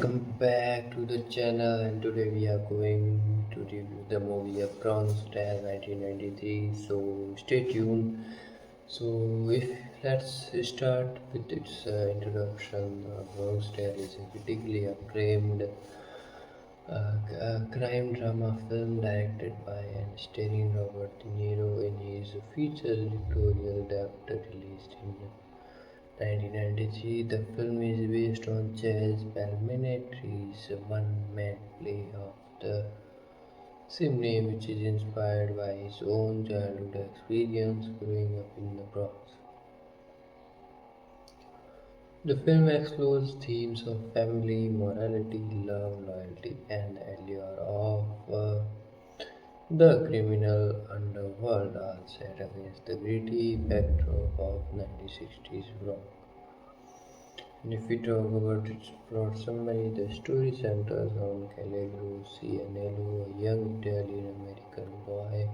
welcome back to the channel, and today we are going to review the movie of Bronx 1993. So stay tuned. So if let's start with its introduction. Bronx is a critically acclaimed crime drama film directed by and starring Robert De Niro in his feature directorial debut released in 1993. The film is based on Chazz Palminteri's one-man play of the same name, which is inspired by his own childhood experience growing up in the Bronx. The film explores themes of family, morality, love, loyalty, and the allure of the criminal underworld, all set against the gritty backdrop of 1960s Bronx. And if we talk about its plot summary, the story centers on Caligro Cianello, a young Italian-American boy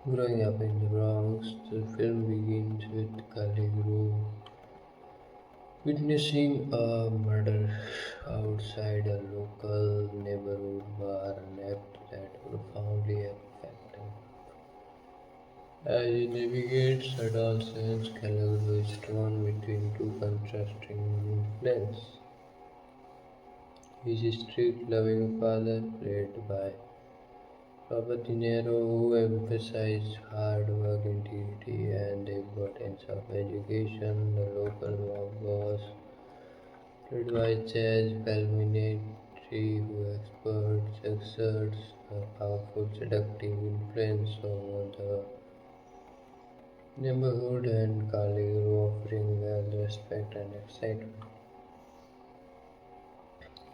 growing up in the Bronx. The film begins with Caligro witnessing a murder outside a local neighborhood bar, an act that profoundly affects him. As he navigates adolescence, Caligaro is torn between two contrasting influences. His strict, loving father, played by Robert De Niro, who emphasized hard work, integrity, and the importance of education. The local mob boss, played by Chazz Palminteri, who exerts a powerful seductive influence over the neighborhood, and Caligaro offering wealth, respect, and excitement.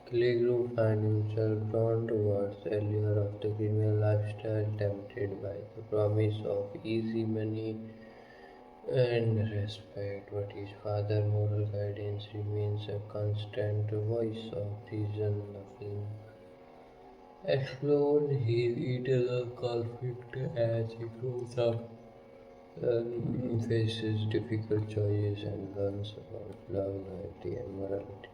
Caligaro finds himself drawn towards the allure of the criminal lifestyle, tempted by the promise of easy money and respect, but his father's moral guidance remains a constant voice of reason. The film explores his internal conflict as he grows up and faces difficult choices and learns about love, loyalty, and morality.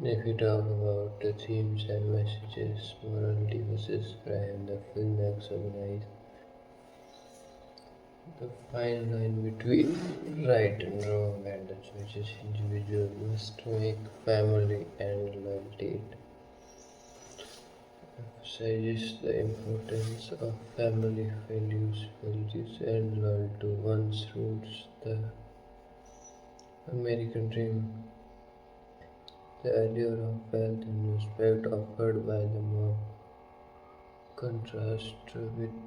If we talk about the themes and messages, morality versus crime, the film examines the fine line between right and wrong and the choices individuals must make. Family and loyalty, it emphasizes the importance of family values and loyalty to one's roots. The American dream, the allure of wealth and respect offered by the mob, contrast with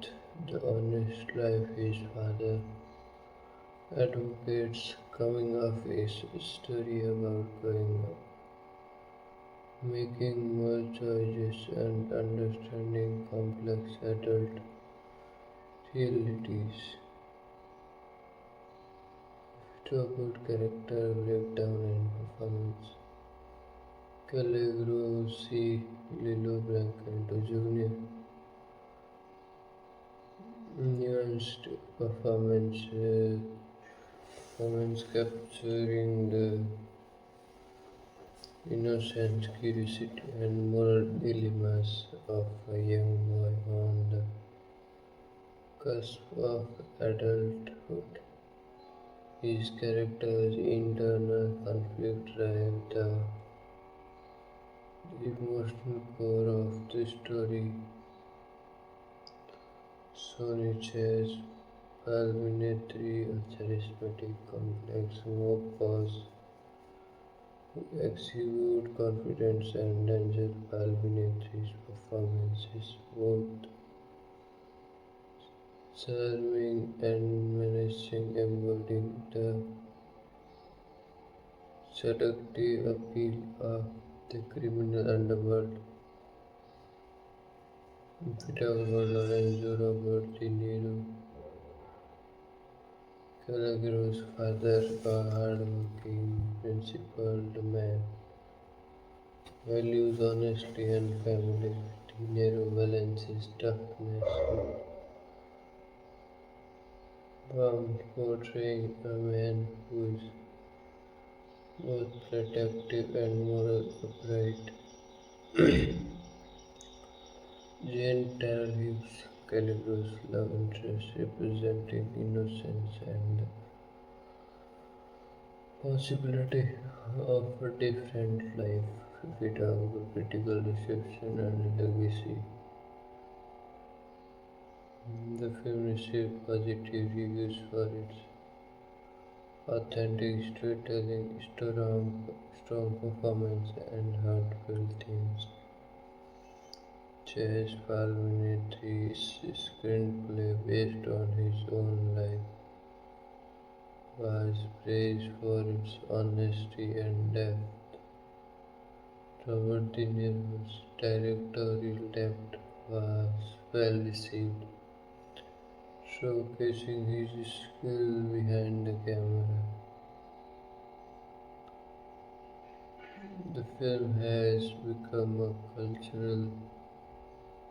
the honest life his father advocates. Coming of age story about growing up, making more choices, and understanding complex adult realities. Talk about character breakdown and performance. Caligaro C. Lilo Brancanto Jr. Nuanced performance capturing the innocence, curiosity, and moral dilemmas of a young boy on the cusp of adulthood. His character's internal conflict drive the emotional core of the story. Sony Chess Palminteri, a charismatic, complex mob boss who exudes confidence and danger. Palminteri's performance is both charming and menacing, embodying the seductive appeal of the criminal underworld. If we talk about Lorenzo Robert De Niro, Calagro's father, a hard-working, principled man, values honesty and family. De Niro balances toughness with warmth, portraying a man who is both protective and moral upright. Jane Tarrif's Caligro's love interest representing innocence and the possibility of a different life. If we talk about critical reception and legacy, the film received positive reviews for its authentic storytelling, strong performance, and heartfelt themes. Chazz Palminteri's screenplay, based on his own life, was praised for its honesty and depth. Robert De Niro's directorial depth was well received, showcasing his skill behind the camera. The film has become a cultural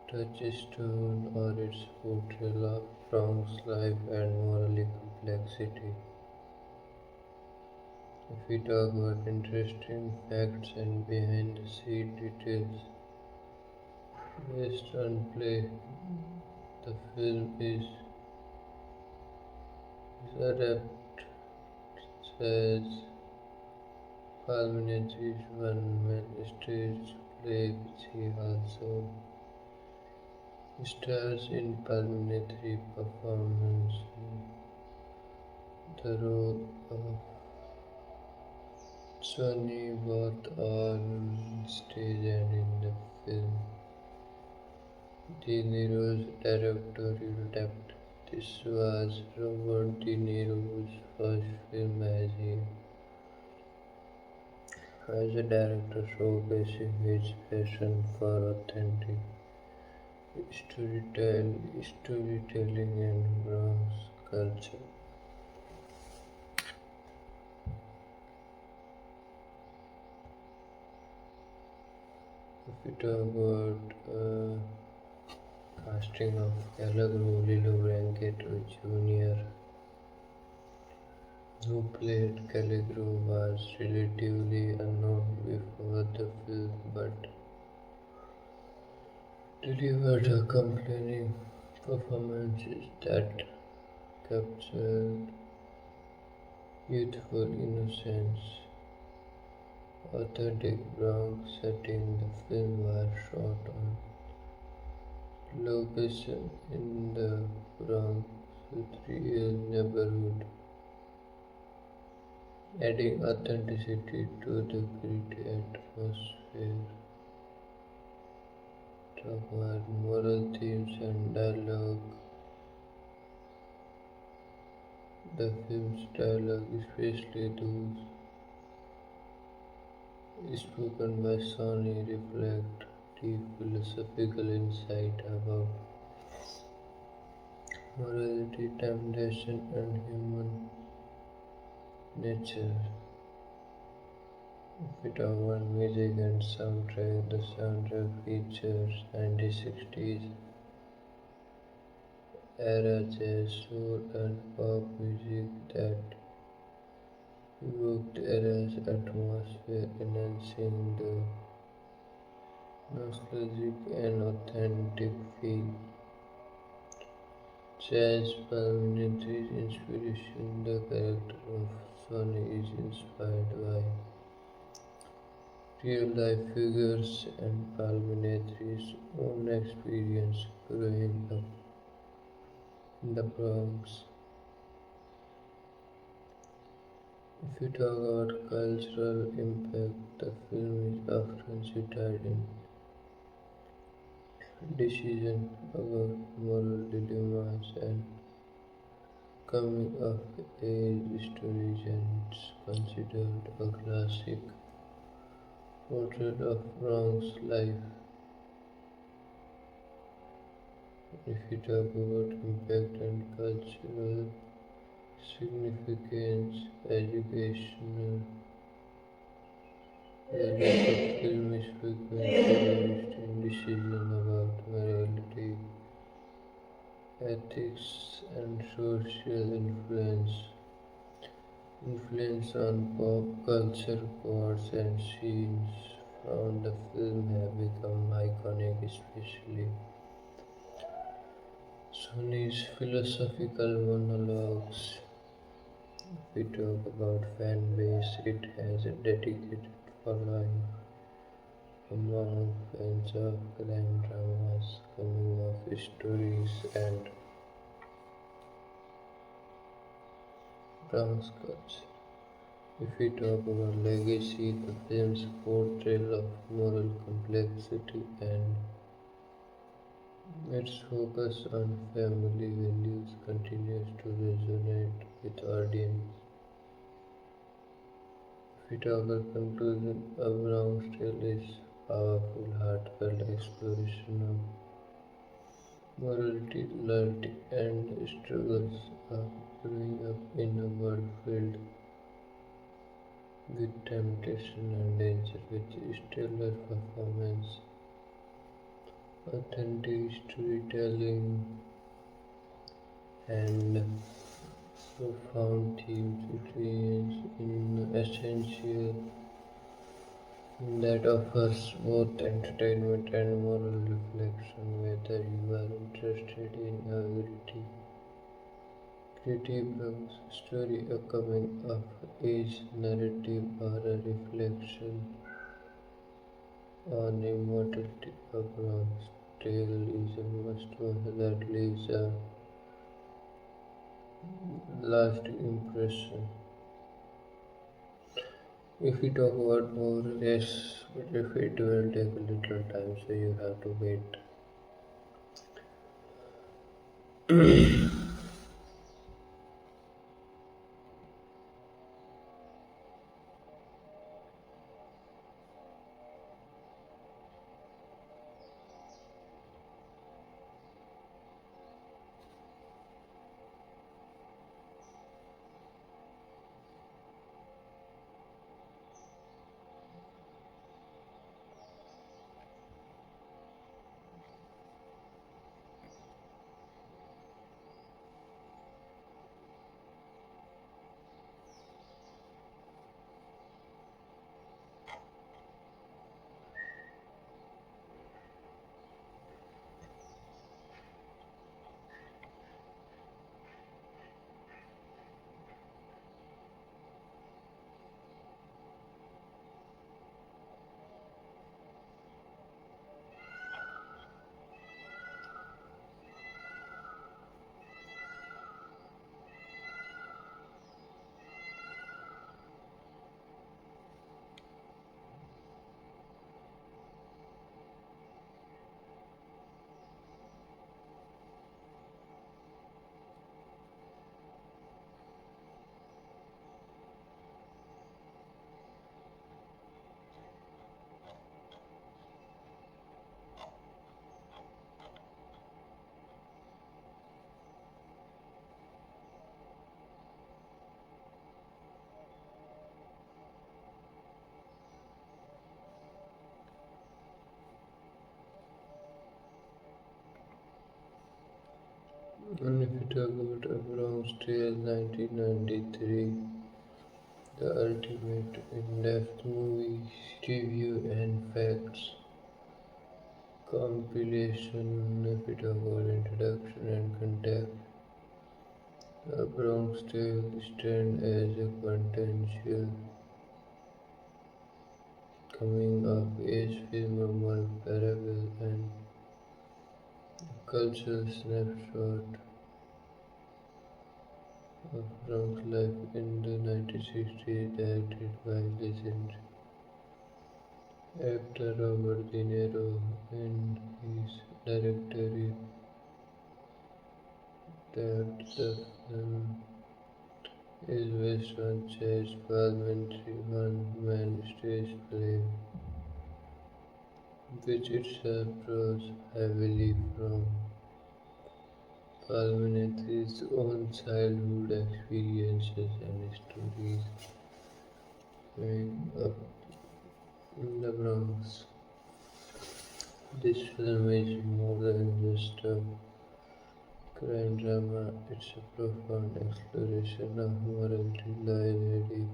touchstone or its portrayal of Bronx life and morally complexity. If we talk about interesting facts and behind the scene details, based on play, the film is adapted as Palminteri's one-man stage play, which he also stars in. Palminteri performance the role of Sonny both on stage and in the film. De Niro's directorial debut. This was Robert De Niro's first film as a director, showcasing his passion for authentic storytelling and Bronx culture. If we talk about casting of Calagro, Lilo Brancato Jr., who played Calagro, was relatively unknown before the film but delivered a compelling performances that captured youthful innocence. Authentic Bronx setting. The film was shot on location in the Bronx real neighborhood, adding authenticity to the gritty atmosphere. Talk about moral themes and dialogue. The film's dialogue, especially those spoken by Sonny, reflect deep philosophical insight about morality, temptation, and human nature. If we talk about music and soundtrack, the soundtrack features 1960s era jazz, soul, and pop music that evoked the era's atmosphere, enhancing the nostalgic and authentic feel. Chazz Palminteri's inspiration. The character of Sonny is inspired by real-life figures and Palminteri's own experience growing up in the Bronx. If you talk about cultural impact, the film is often cited in decision about moral dilemmas and coming of age stories and it's considered a classic portrait of Bronx life. If you talk about impact and cultural significance, educational values of film is frequently used in decisions about morality, ethics, and social influence on pop culture. Quotes and scenes from the film have become iconic, especially Sony's philosophical monologues. If we talk about fan base, it has a dedicated following among fans of crime dramas, coming of stories, and Bronx culture. If we talk about legacy, the film's portrayal of moral complexity and its focus on family values continues to resonate with audience. If we talk about conclusion, a Bronx Tale is powerful, heartfelt exploration of morality, loyalty, and struggles of growing up in a world filled with temptation and danger, with stellar performance, authentic storytelling, and profound themes. It is in essential that offers both entertainment and moral reflection, whether you are interested in a gritty Bronx story, a coming of age narrative, or a reflection on immortality. A Bronx Tale is a must-watch that leaves a lasting impression. If we talk about more, yes, but if it will take a little time, so you have to wait. And if we talk about a Bronx Tale 1993, the ultimate in-depth movie review and facts compilation. If we talk about introduction and context, the Bronx Tale stands as a quintessential coming of age film, a moral parable, and cultural snapshot of Bronx life in the 1960s, directed by legend actor Robert De Niro. In his directorial that the film is based on Chazz Palminteri one-man stage play, which itself draws heavily from Palminteri's own childhood experiences and stories growing up in the Bronx. This film is more than just a crime drama, it's a profound exploration of morality, loyalty,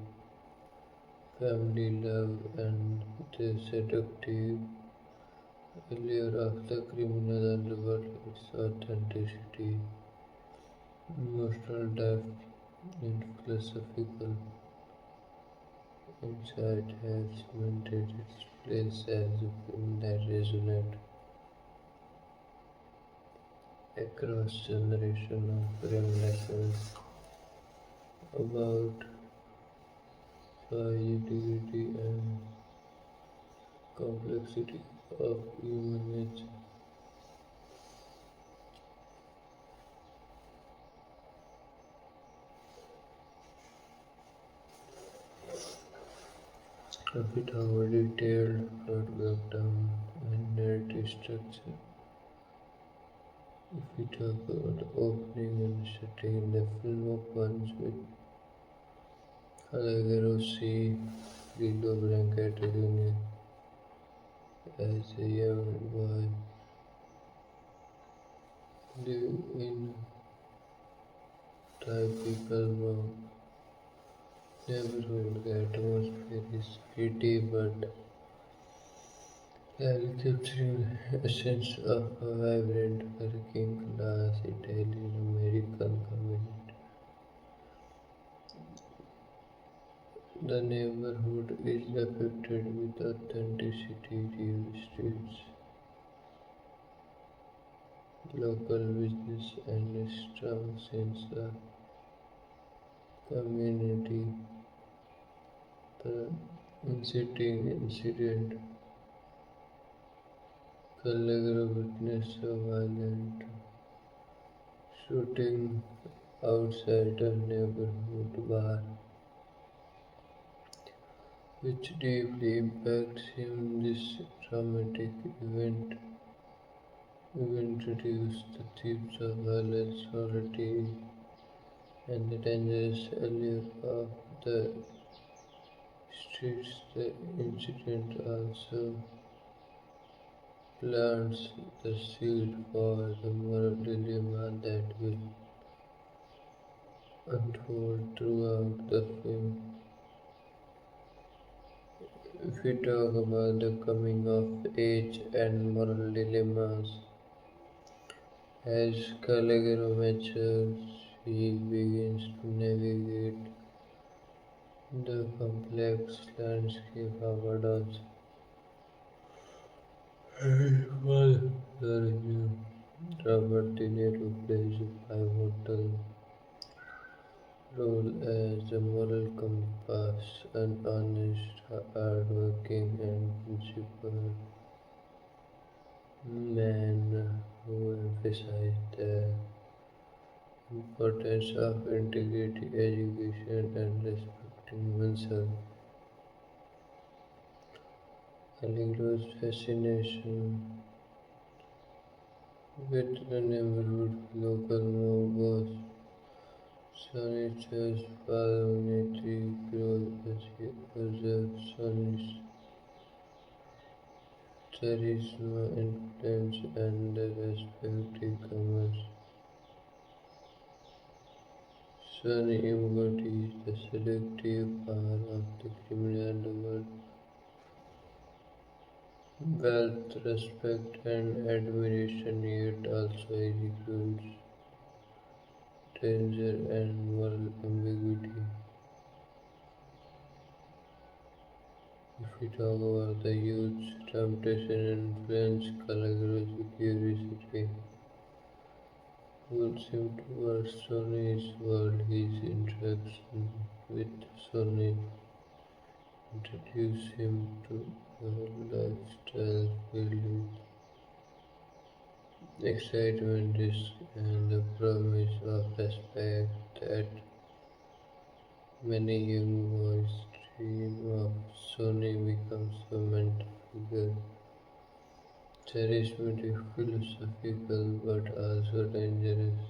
family love, and the seductive allure of the criminal underworld. Its authenticity, emotional depth, and philosophical insight has cemented its place as a film that resonates across generations, offering lessons about fragility and complexity of human nature. If we talk about detailed plot breakdown and narrative structure, if we talk about the opening and setting, the film opens with Allegro C. Lilo Brancato Jr. as a young boy living in typical Bronx neighborhood. The atmosphere is gritty but clearly capturing a sense of a vibrant working class Italian American community. The neighborhood is depicted with authenticity, real streets, local business, and a strong sense of community. The inciting incident, Callegro witnessed a violent shooting outside a neighborhood bar, which deeply impacts him. This traumatic event introduced the themes of violence, cruelty, and the dangerous allure of the streets. The incident also plants the seed for the moral dilemma that will unfold throughout the film. If we talk about the coming of age and moral dilemmas, as Calligraph matures, he begins to navigate the complex landscape of adults. Well, Robert De Niro plays a pivotal role as the moral compass, an honest, hardworking, and principled man who emphasized the importance of integrity, education, and respecting oneself. Allegro's fascination with the neighborhood local mob was Sonita's Palminteri grows as he observes Sonia's charisma, influence, and the respect he commands. Sonny embodies the selective power of the criminal underworld, wealth, respect, and admiration, yet also exudes danger and moral ambiguity. If we talk about the youth's temptation and influence, Calagro's curiosity, pulls him towards Sonny's world. His interaction with Sonny introduces him to a lifestyle filled with excitement, risk, and the promise of respect that many young boys dream of. Sonny becomes a mentor figure, charismatic, philosophical, but also dangerous.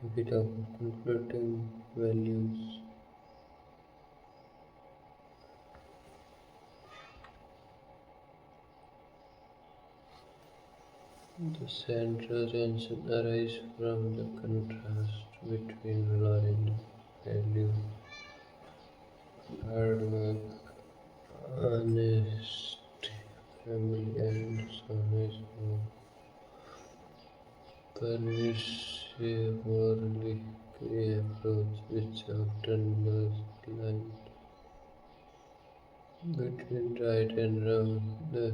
A bit of conflicting values. The central tension arises from the contrast between loyal value, hard work, honest family, and honest permissive morally grey approach which often blurs the line between right and wrong. The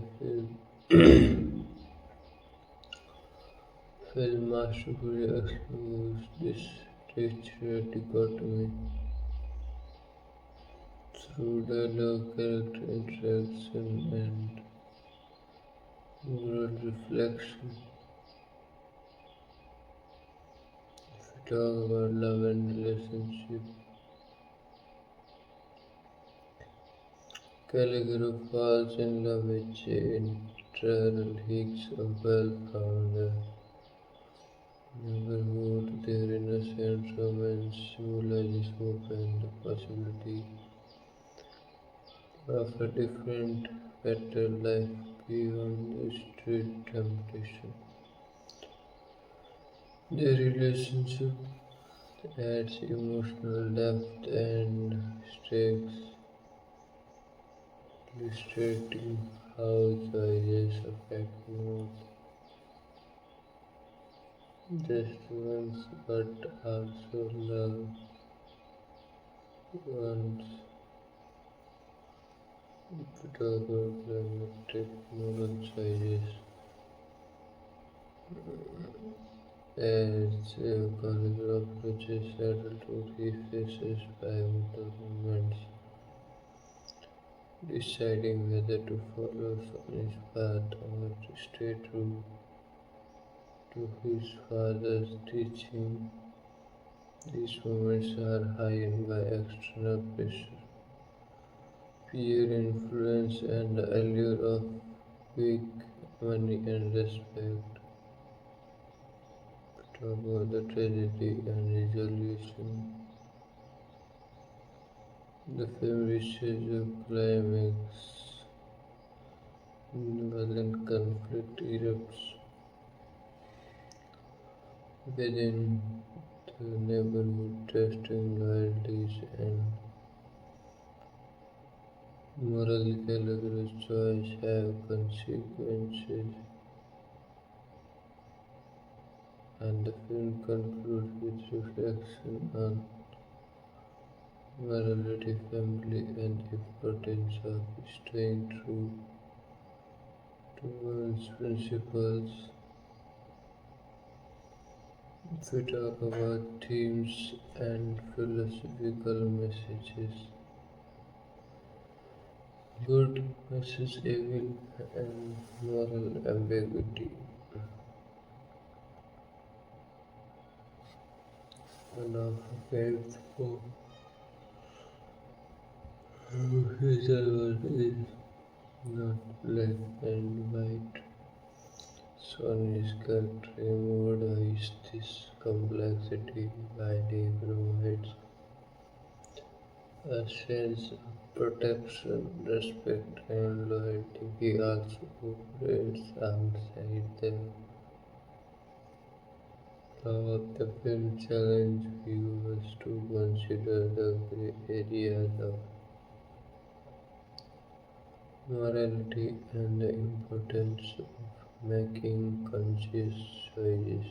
film masterfully explores this rich dichotomy through dialogue, character interaction, and moral reflection. If we talk about love and relationship, Caligula falls in love with Jane. Travel Hicks, a girl from the neighborhood. Their innocent romance symbolizes hope and the possibility of a different, better life beyond the street temptation. Their relationship adds emotional depth and stakes, illustrating how choices affect not just ones but also loved ones. If we talk about dramatic moral choices, as Caligula approaches adulthood, he faces pivotal moments, deciding whether to follow his path or to stay true to his father's teaching. These moments are heightened by external pressure, peer influence, and the allure of quick money and respect. Talk about the tragedy and resolution. The film reaches a climax when violent conflict erupts within the neighborhood, testing loyalties and moral. Gallagher's choice have consequences, and the film concludes with reflection on morality, family, and the importance of staying true to one's principles. If we talk about themes and philosophical messages, good versus evil and moral ambiguity. One of faithful his world is not black and white. Sony's character embodies this complexity while he provides a sense of protection, respect, and loyalty. He also operates outside the law of the film, challenge viewers to consider the gray areas of morality and the importance of making conscious choices.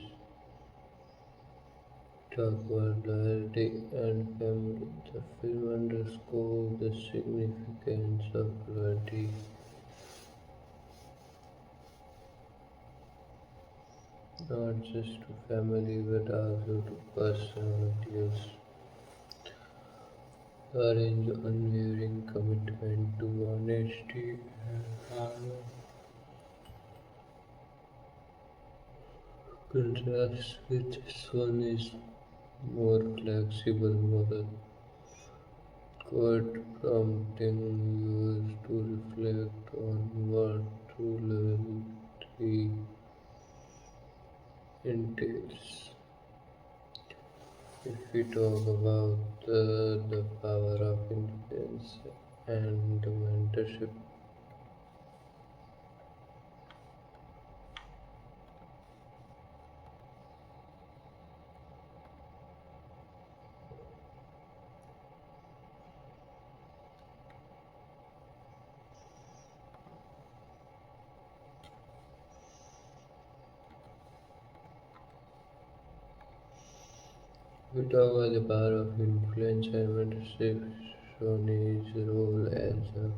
Talk about loyalty and family. The film underscores the significance of loyalty not just to family but also to personal values. Orange unwavering commitment to honesty and hard work contrasts with Sony's more flexible moral code prompting viewers to reflect on what true loyalty entails. If we talk about the power of influence and mentorship, we talk about the power of influence and mentorship. Sony's role as a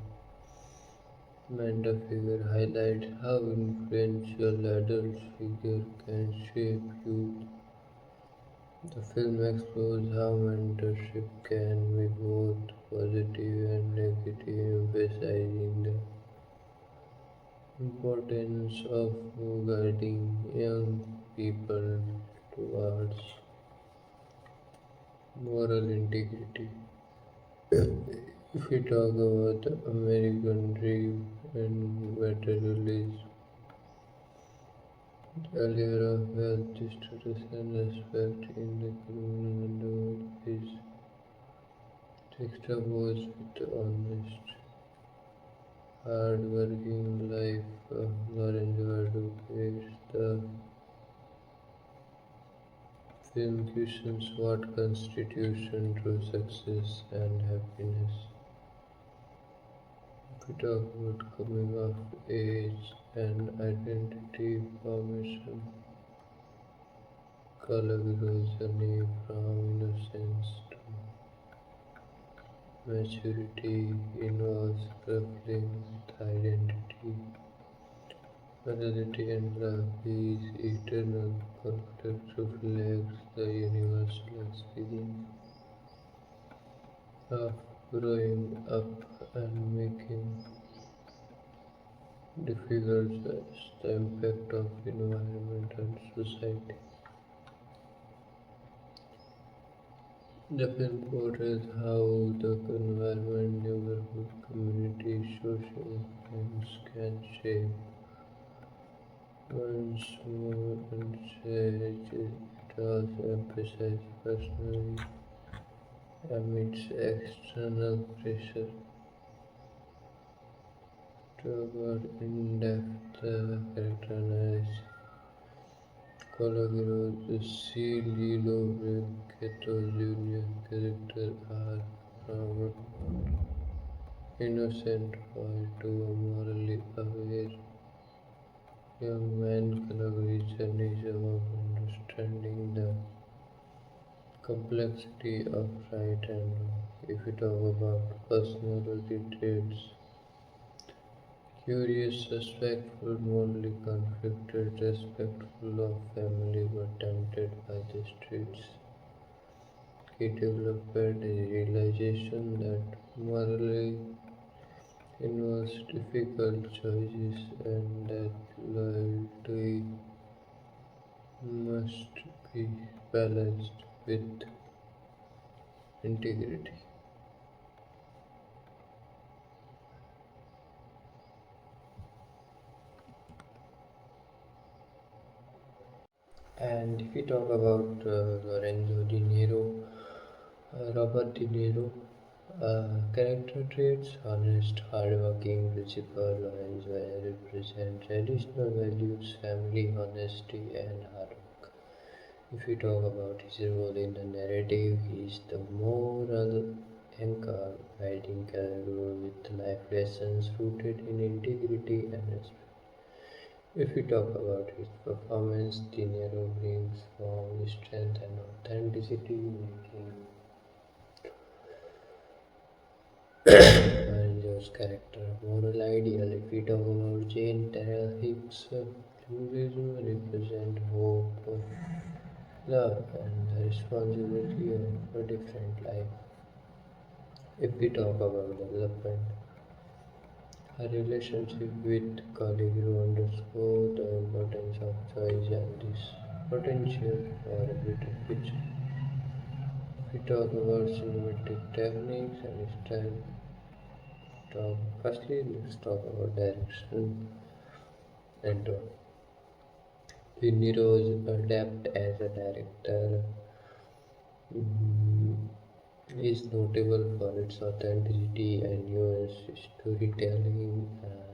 mentor figure highlights how influential adult figure can shape youth. The film explores how mentorship can be both positive and negative, emphasizing the importance of guiding young people towards moral integrity. If we talk about the American dream and materialism, the allure of wealth, status, and respect in the criminal underworld is juxtaposed with the honest, hard-working life of Lorenzo advocates. The film questions what constitutes true success and happiness. If we talk about coming of age and identity formation, Calagro's journey from innocence to maturity involves grappling with identity, morality, and love. His eternal conflict reflects the universal experience of growing up and making difficult choices. The impact of environment on society. The film portrays how the environment, neighborhood, community, social influence can shape one's mood and strategy. It also emphasizes personally amidst external pressure toward in-depth character analysis. Colagiro's C. Lilo Brachetto Jr. character arc from innocent boy to a morally aware young man Calgary's journey is about understanding the complexity of right and wrong. If we talk about personality traits, curious, suspectful, morally conflicted, respectful of family but tempted by the streets. He developed a realization that morally involves difficult choices and that loyalty must be balanced with integrity. And if we talk about Lorenzo Di Niro, Robert De Niro, character traits, honest, hardworking, principled, Lorenzo represent traditional values, family, honesty, and hard work. If we talk about his role in the narrative, he is the moral anchor, guiding character with life lessons rooted in integrity and respect. If we talk about his performance, De Niro brings warmth, strength, and authenticity, making Lorenzo's character a moral ideal. If we talk about Jane Terrell Hicks, Symbolism represents hope, love, and the responsibility of a different life. If we talk about development, a relationship with colleague who underscore the importance of choice and this potential for a better future. We talk about cinematic techniques and style. Firstly, let's talk about direction and tone. Niro's adept as a director mm, is notable for its authenticity and nuanced storytelling.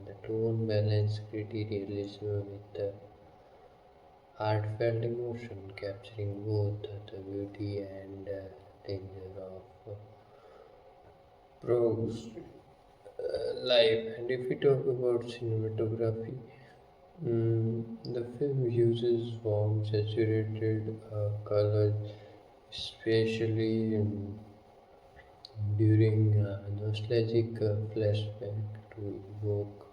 The tone balance gritty realism with the heartfelt emotion, capturing both the beauty and danger of prose life. And if we talk about cinematography, the film uses warm, saturated colors, especially during nostalgic flashback to evoke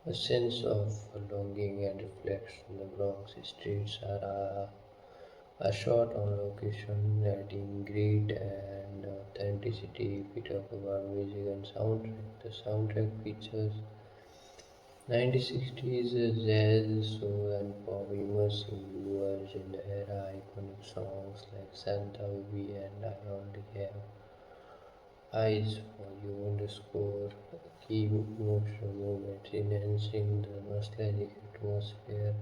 a sense of longing and reflection. The Bronx streets are shot on location, adding grit and authenticity. If we talk about music and soundtrack, the soundtrack features 1960s jazz, soul, and pop immersing viewers in the era. Iconic songs like Santa Baby and I Only Have Eyes for You underscore key emotional moments, enhancing the nostalgic atmosphere.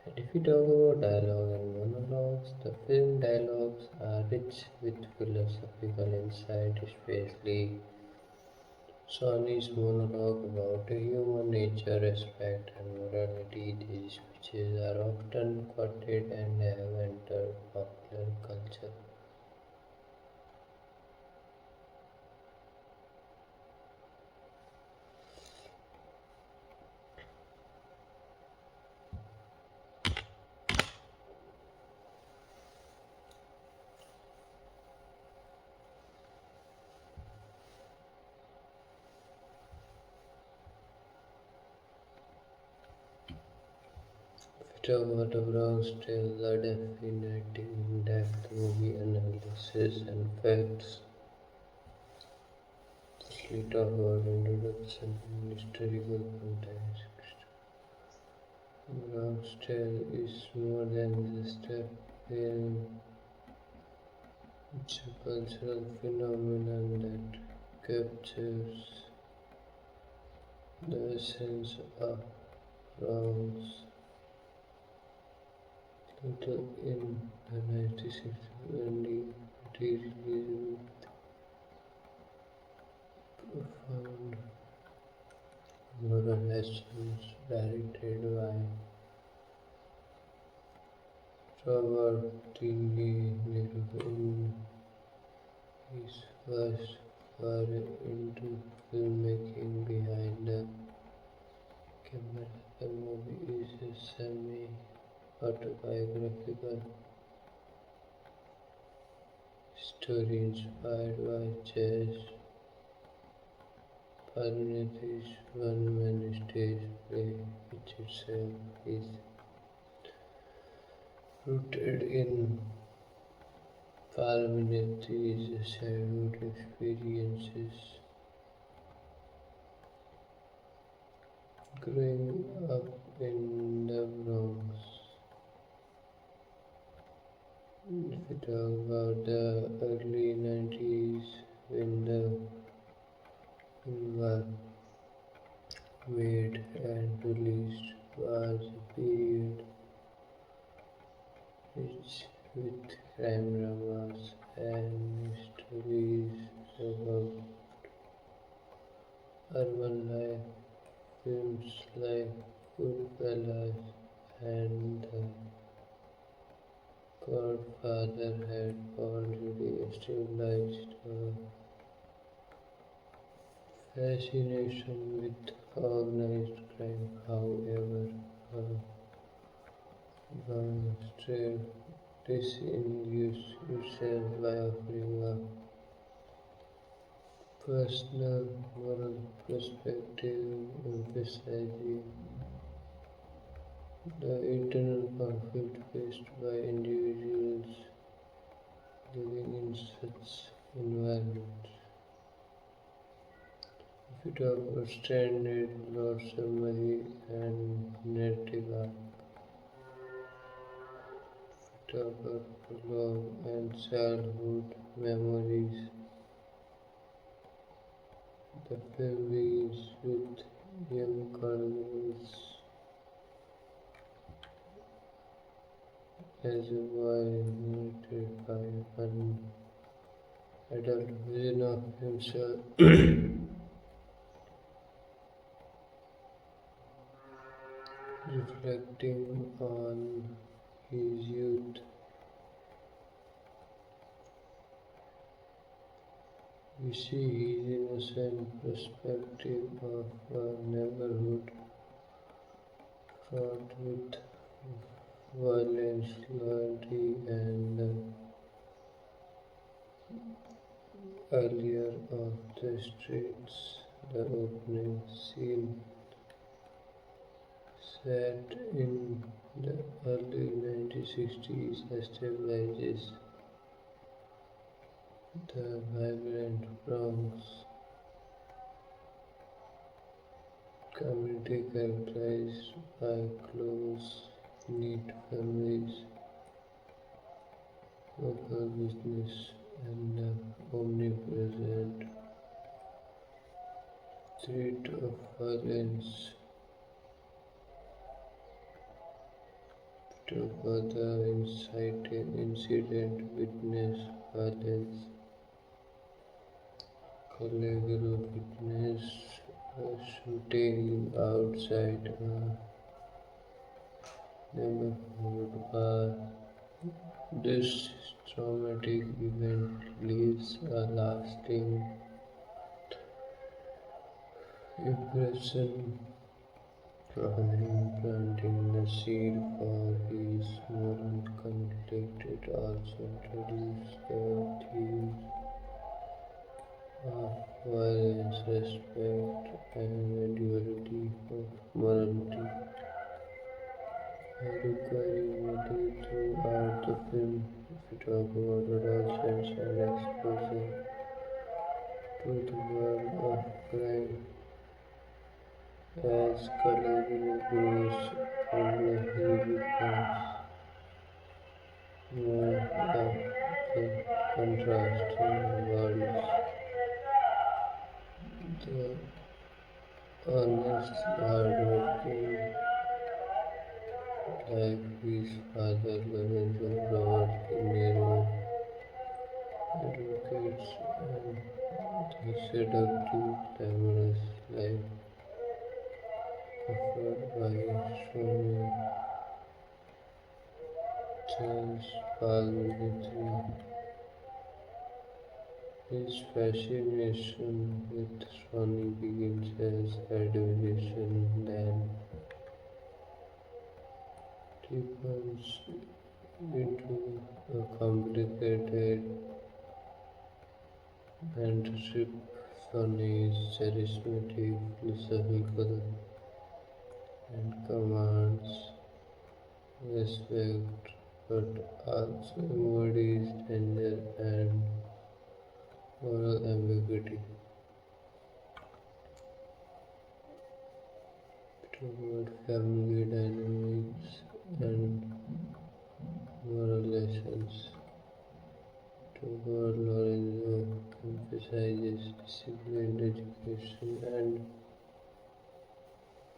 And if we talk about dialogue and monologues, the film dialogues are rich with philosophical insight, especially Sonny's monologue about human nature, respect, and morality. These speeches are often quoted and have entered popular culture. If we talk about the Bronx Tale, the definitive in-depth movie analysis and facts. Firstly, talk about introduction and historical context. Bronx Tale is more than just a film. It's a cultural phenomenon that captures the essence of Bronx theater in the 1960s early. It is released with profound moral lessons directed by Robert D. Niro in his first foray into filmmaking behind the camera. The movie is a semi-autobiographical story inspired by Chazz Palminteri's one-man stage play, which itself is rooted in Palminteri's childhood experiences. Growing up in the Bronx, if we talk about the early 90s when the film was made and released, was a period rich with crime dramas and stories about urban life. Films like Goodfellas and The Godfather had already established a fascination with organized crime. However, Bronstein distinguished itself by offering a personal moral perspective, emphasizing The internal conflict faced by individuals living in such environments. If you talk about stranded, Lord Summary, and narrative arc, if you talk about prologue and childhood memories, the film begins with young Cornelius as a boy narrated by an adult version of himself, reflecting on his youth. We see his innocent perspective of a neighborhood fraught with violence, loyalty, and earlier of the streets. The opening scene, set in the early 1960s, stabilizes the vibrant Bronx community characterized by close knit families, local business, and the omnipresent threat of violence. To further inciting incident witness violence, Caligaro witnessed a shooting outside a neighborhood bar. This traumatic event leaves a lasting impression on him, planting the seed for his moral conflict. It also introduces the themes of violence, respect, and the duality of morality, requiring motive throughout the film. If we talk about adolescence and exposure to the world of crime, as Caligari grows older, he becomes more of the contrasting worlds. The honest, hardworking, like his father Lorenzo Robert Niro, advocates, and the seductive, glamorous life offered by Sony Chazz Palminteri. His fascination with Sony begins as admiration, then deepens into a complicated mentorship. Sony is charismatic, philosophical, and commands respect, but also embodies danger and moral ambiguity. Toward family dynamics and moral lessons. Toward Lorenzo emphasizes discipline, education, and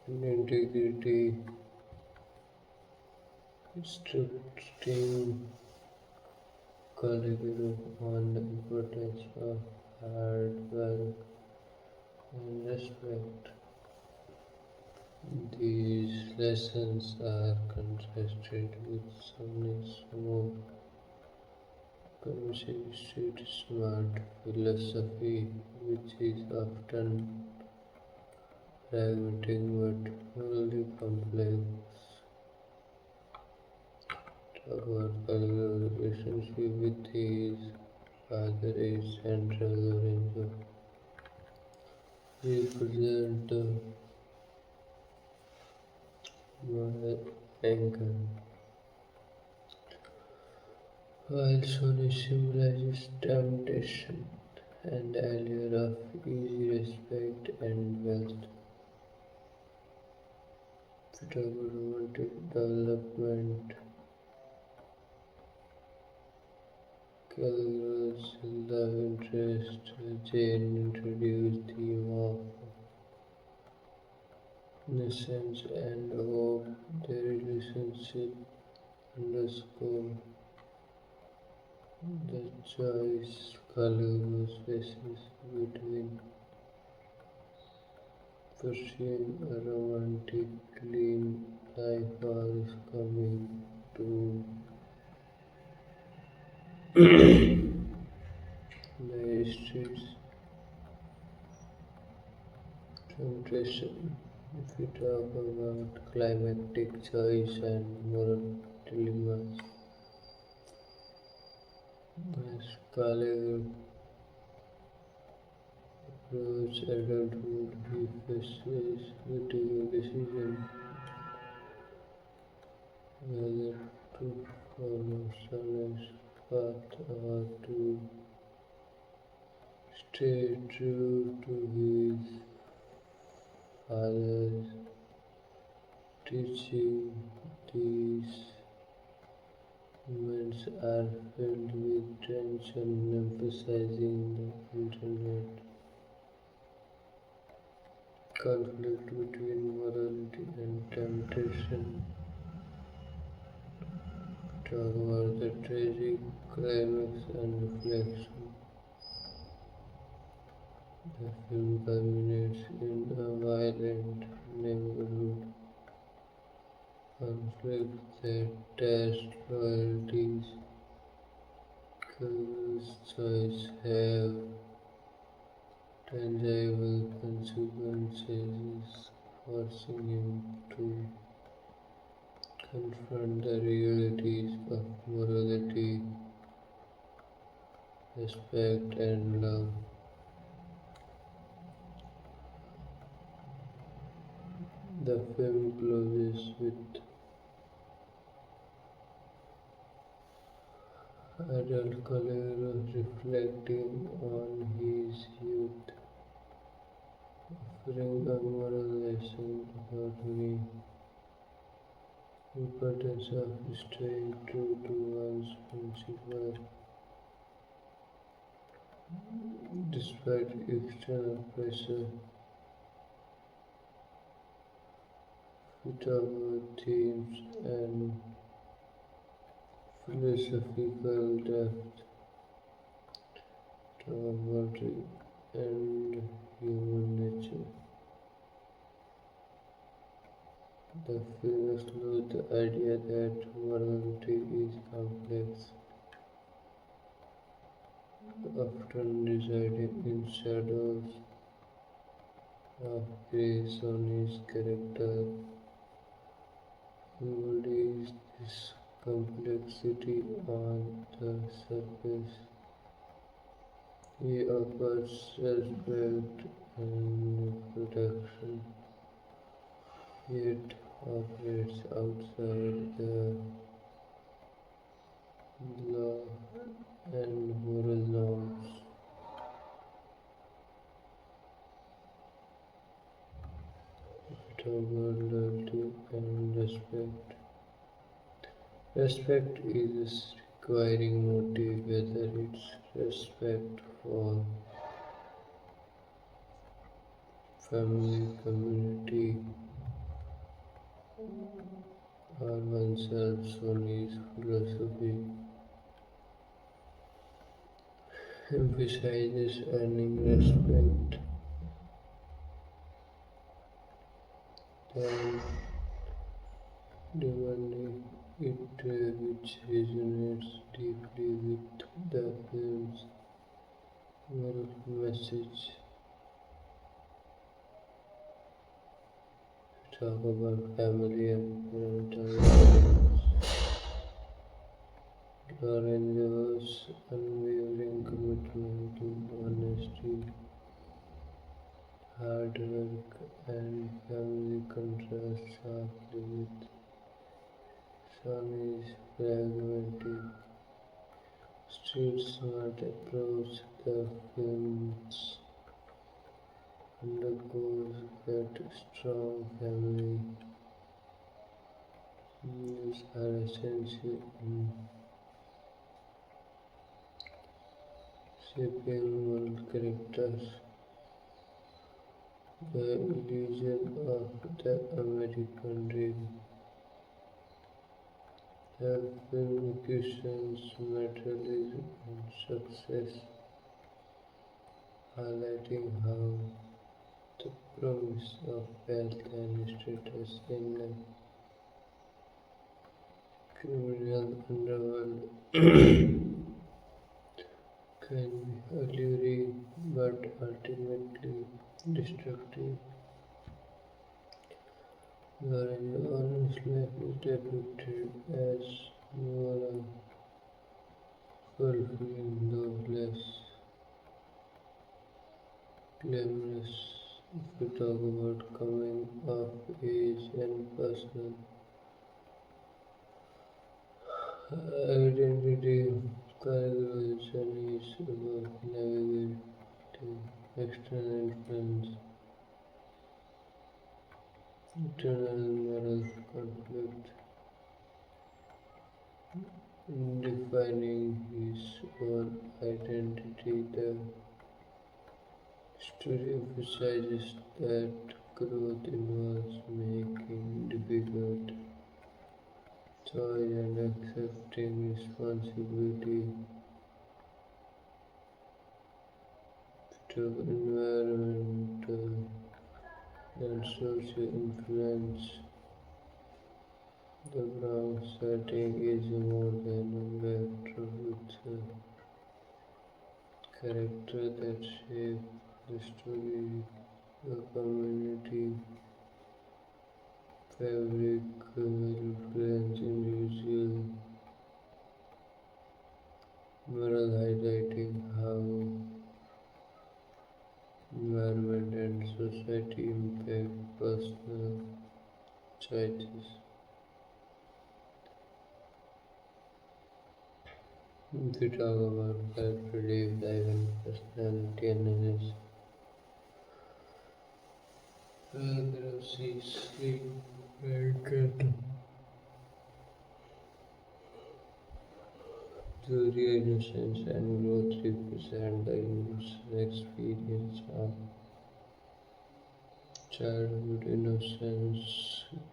integrity, instructing Caligaro on the importance of hard work and respect. These lessons are contrasted with Sony's more permissive street smart philosophy, which is often pragmatic but morally complex. Talk about Caligaro's relationship with his father is central. Lorenzo represents the anchor, while Sony symbolizes temptation and the allure of easy respect and wealth. Without romantic development, Caligula's love interest, Jane introduced the theme of innocence and hope. Their relationship underscore the choice Caligula faces between pursuing a romantic clean life or succumbing to the streets temptation. If we talk about climactic choice and moral dilemmas, as Caligula approaches adulthood, he faces critical decision whether to follow Son's path or to stay true to his father's teaching. These moments are filled with tension, emphasizing the internet conflict between morality and temptation. Talk about the tragic climax and reflection. The film culminates in a violent neighborhood conflict that tests loyalties. Caligula's choices have tangible consequences, forcing him to confront the realities of morality, respect, and love. The film closes with adult Caligula reflecting on his youth, offering a moral lesson about the importance of staying true to one's principles despite external pressure. We talk about themes and philosophical depth, talk about and human nature. The film explores the idea that morality is complex, often residing in shadows of grace on his character embodies this complexity on the surface. He offers respect and protection, yet operates outside the law and moral norms. Talk about loyalty and respect. Respect is a requiring motive, whether it's respect for family, community, or oneself. Sony's philosophy emphasizes earning respect than demanding it, which resonates deeply with the film's moral message. Talk about family and parental values. Lorenzo's unwavering commitment to honesty, hard work, and family contrasts sharply with Sonny's pragmatic, street-smart approach the films underscores that strong family values are essential in shaping moral characters. The illusion of the American dream. The film questions materialism and success, highlighting how the promise of wealth and status in the criminal underworld can be alluring but ultimately destructive. Whereas honest life is depicted as more fulfilling, though less glamorous. If we talk about coming of age and personal identity, categorization is about navigating external influence, internal moral conflict, defining his own identity. The story emphasizes that growth involves making difficult choice and accepting responsibility to environmental and social influence. The Bronx setting is more than a backdrop, it's a character that shapes the story, the community fabric, influence individual moral, highlighting how environment and society impact personal choices. If we talk about character deep dive and personality analysis, paragraph 6 and Julia innocence and growth represent the emotional experience of childhood innocence,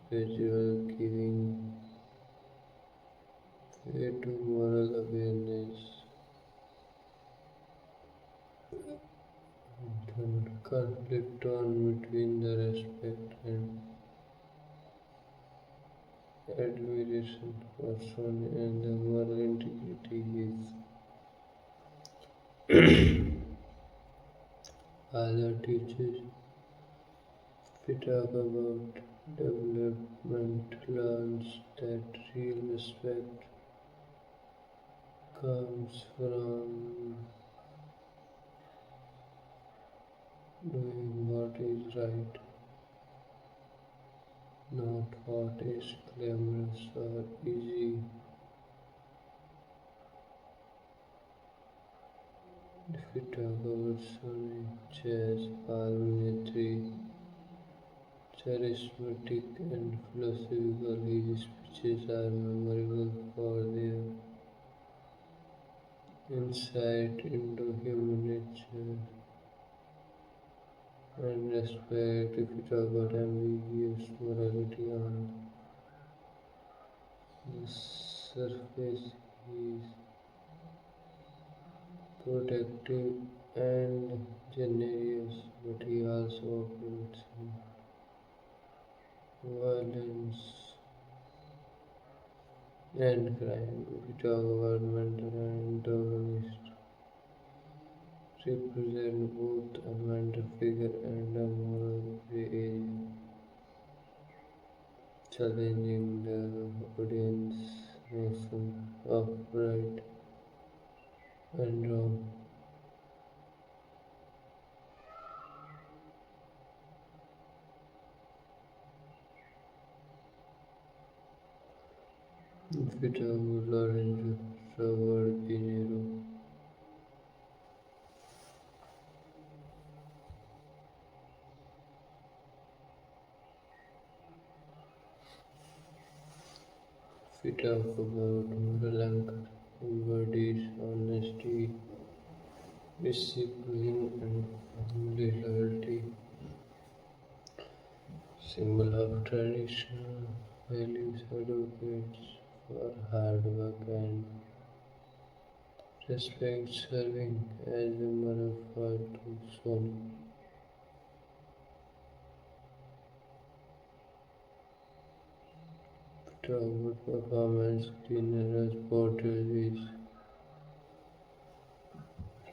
gradual giving way to moral awareness, and conflict on between the respect and admiration for son and the moral integrity his father teaches. If we talk about development, learns that real respect comes from doing what is right, not what is glamorous or easy. If we talk about Sony, Chazz, Palminteri, charismatic and philosophical, his speeches are memorable for their insight into human nature and respect. If we talk about ambiguous morality on the surface, he is protective and generous, but he also operates in violence and crime. If we talk about mentor and antagonist, represent both a mentor figure and a moral gray area, challenging the audience notion of right and wrong. Peter Lawrence Robert De Niro. We talk about moral anchor, embodies honesty, discipline, and family loyalty, symbol of traditional values, advocates for hard work and respect, serving as a moral fire to Sony. We talk about performance, cleanliness, portrays,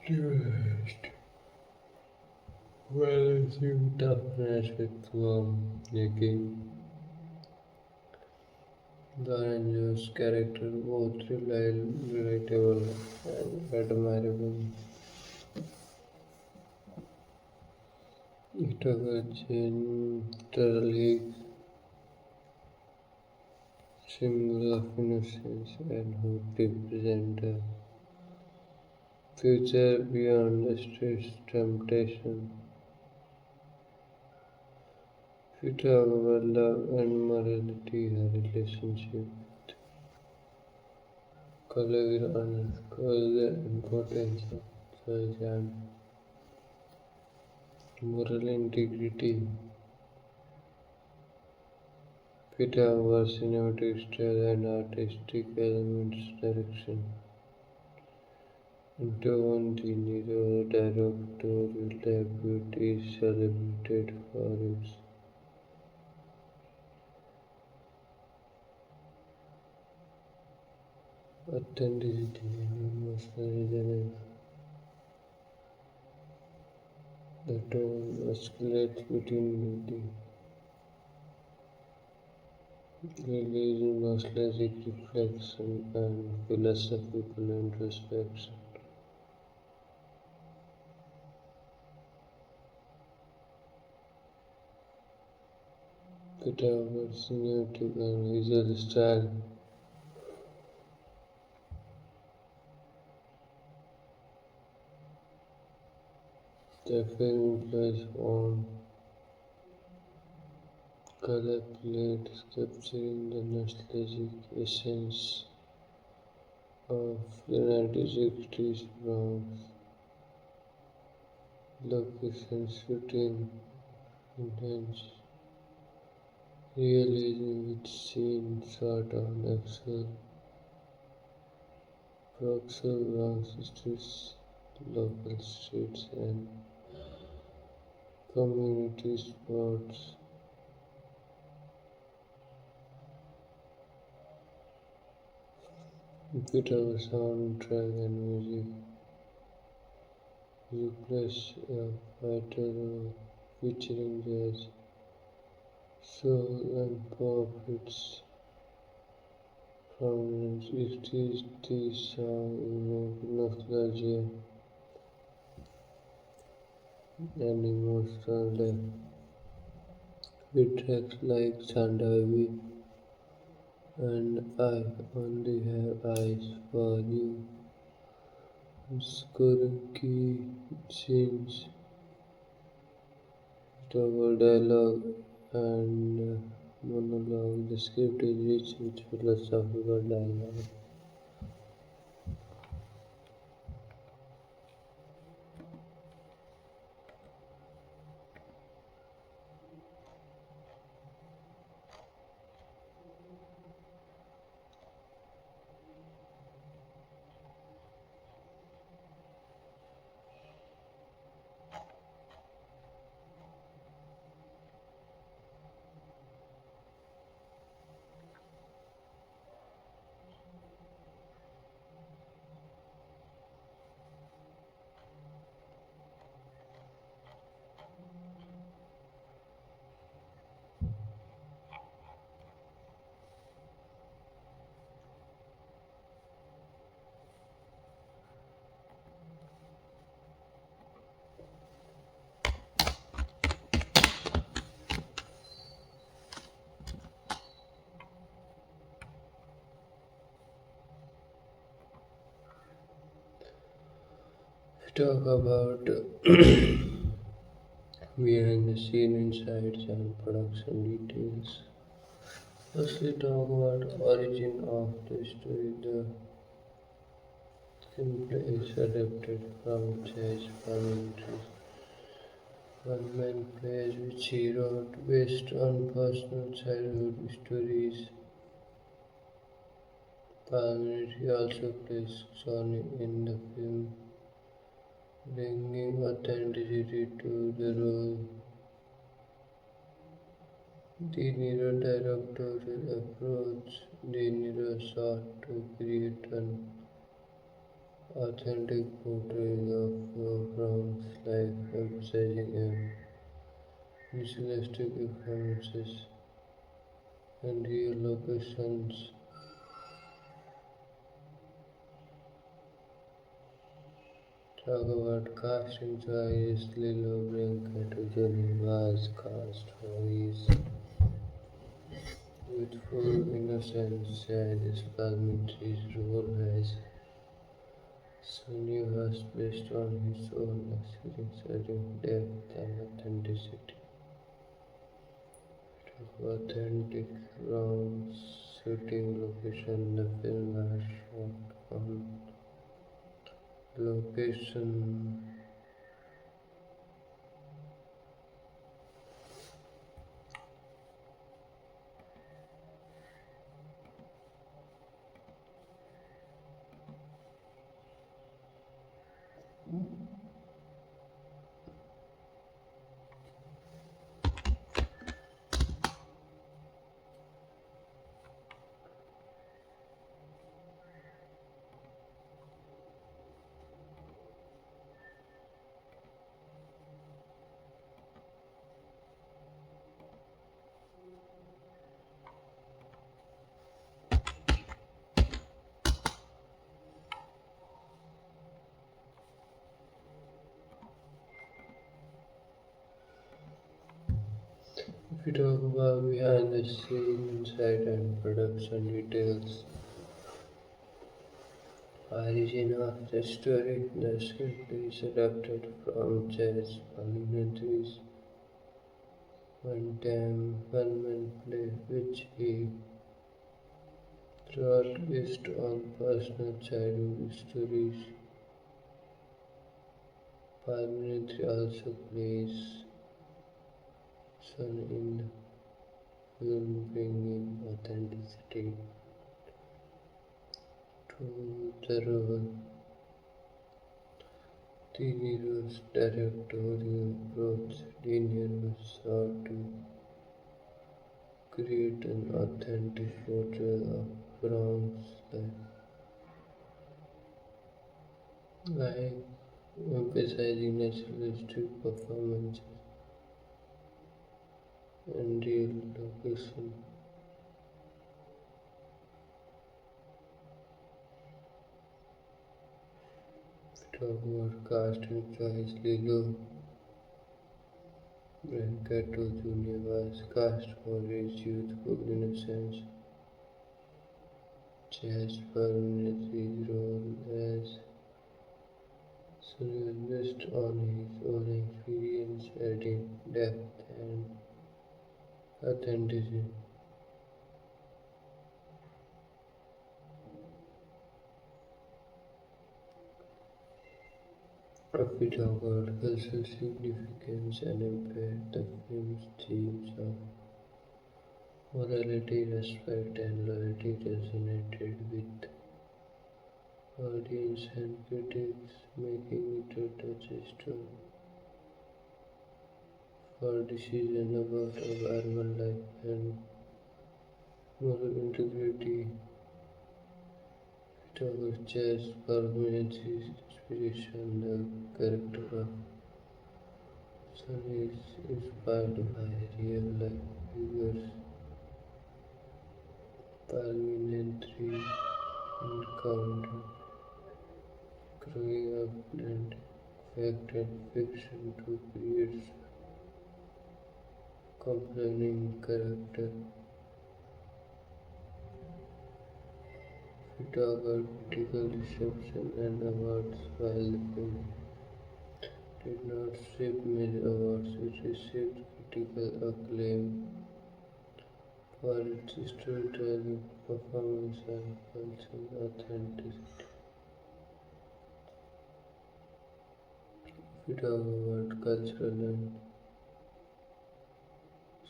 nuanced, balancing toughness with warmth, making the Ranger's character both relatable and admirable. It generally symbol of innocence and hope represent a future beyond the street's temptation. We talk about love and morality, a relationship colleague underscores the importance of choice and moral integrity. Peter was cinematic style and artistic elements direction. Anton De Niro directorial debut is celebrated for its authenticity and emotional resonance. The tone oscillates between religion, nostalgic reflection, and philosophical introspection. Peter was cinematic and visual style. The film plays on color palette, capturing the nostalgic essence of the 1960s Bronx. Location shooting intense realism with scenes shot on actual Bronx streets, local streets, and community spots. With our soundtrack and music plays a vital role, featuring jazz, soul, and pop hits from the 60s. These songs evoke nostalgia and emotional depth. With tracks like Sandavi and I Only Have Eyes for You, scoring key scenes, double dialogue, and monologue. The script is rich with philosophical dialogue. Talk about behind the scene insights and production details. Firstly, talk about origin of the story. The screenplay is adapted from Chazz Palminteri, one man plays which he wrote based on personal childhood stories. Palminteri also plays Sonny in the film, bringing authenticity to the role. The Niro directorial approach. The Niro sought to create an authentic portrayal of Bronx life, emphasizing visualistic performances and real locations. Talk about casting choices. Lilo Blanket was cast for his youthful innocence, as Palminteri's role as Sunny was based on his own experience, adding depth and authenticity. Authentic from shooting location, the film was shot on location. If we talk about behind the scenes inside and production details, origin of the story, the script is adapted from Chess Palminteri's one-man play, which he wrote based on personal childhood stories. Palminteri also plays son in the film, bringing authenticity to the role. De Niro's directorial approach. De Niro sought to create an authentic portrayal of Bronx life, emphasizing naturalistic performances and real location. Talk about casting choice. Lilo Brancato Jr. was cast for his youthful innocence. Chaz Palminteri's role as Sonny was based on his own experience, adding depth and authenticity. If we talk about cultural significance and impact, the film's themes of morality, respect, and loyalty resonated with audience and critics, making it a touchstone for decision about urban life and moral integrity. It was Chess Palminteri's inspiration. The character of Sun is inspired by real life figures. Palminteri encountered growing up blend fact and fiction to create compelling character. We talk about critical reception and awards while the film. did not receive major awards. It received critical acclaim for its storytelling, performance, and cultural authenticity. If we talk about cultural and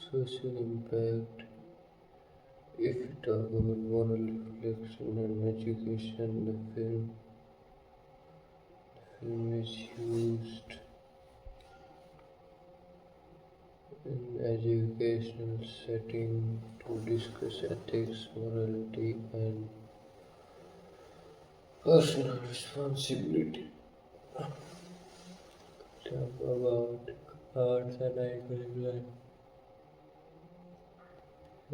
social impact, if we talk about moral reflection and education, the film is used in educational setting to discuss ethics, morality, and personal responsibility. Talk about arts and iconic life.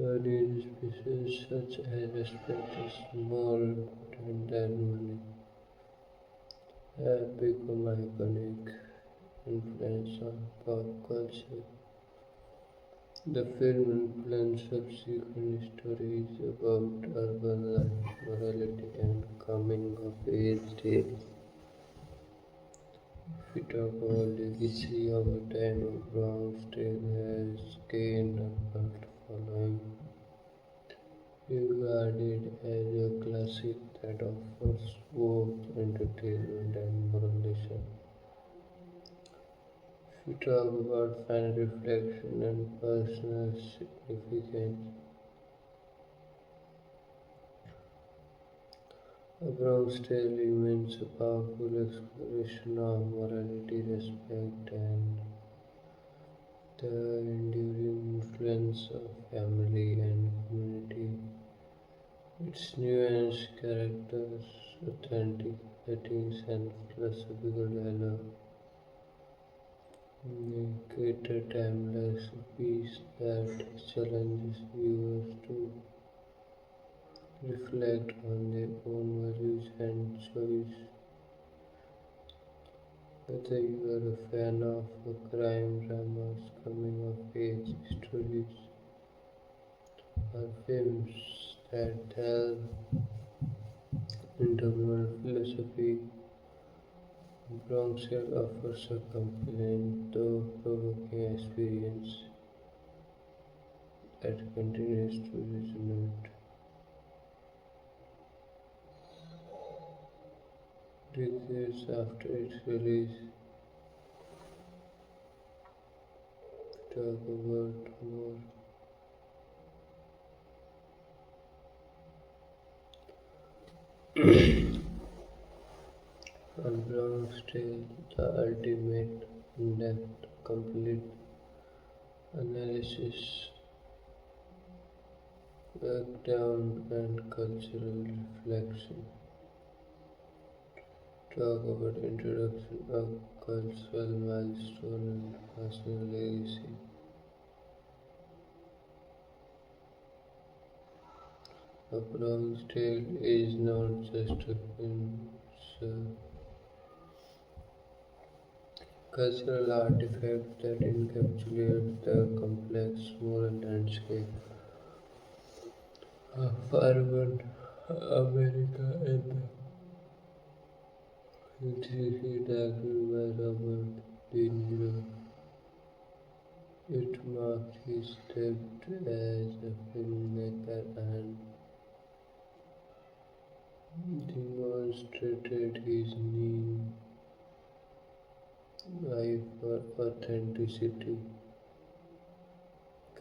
Early species such as respect is more important than money have become iconic influence on pop culture. The film influenced subsequent stories about urban life, morality, and coming of age tales. If we talk about legacy over time, Bronx Tale has gained a cult following, regarded as a classic that offers both entertainment and moral lesson. If we talk about fan reflection and personal significance, A Bronx Tale remains a powerful exploration of morality, respect, and the enduring influence of family and community. Its nuanced characters, authentic settings, and philosophical dialogue make it a timeless piece that challenges viewers to reflect on their own values and choices. Whether you are a fan of crime dramas, coming of age stories, or films that delve into moral philosophy, Bronx Tale offers a compelling, though provoking experience that continues to resonate decades after its release. To talk about more on Bronx Tale, the ultimate in-depth, complete analysis, breakdown, and cultural reflection. Talk about introduction of cultural milestone and personal legacy. A Bronx Tale is not just a film, it's a cultural artifact that encapsulates the complex moral landscape of urban America and the intricately directed by Robert De Niro. It marked his debut as a filmmaker and demonstrated his keen eye for authenticity,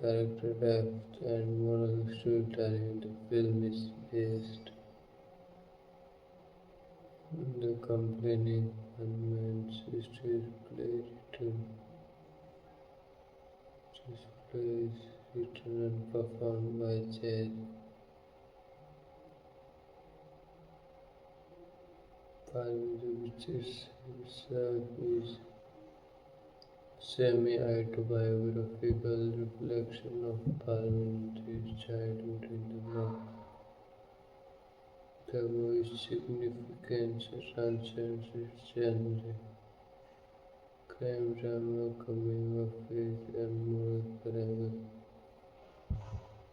character depth, and moral storytelling. The film is based on the compelling Unman's plays written and performed by Chazz. Palminteri, which is himself is semi-autobiographical reflection of Palminteri's childhood in the Bronx. The movie's significance transcends its genre. Crime drama, coming of age, and moral parable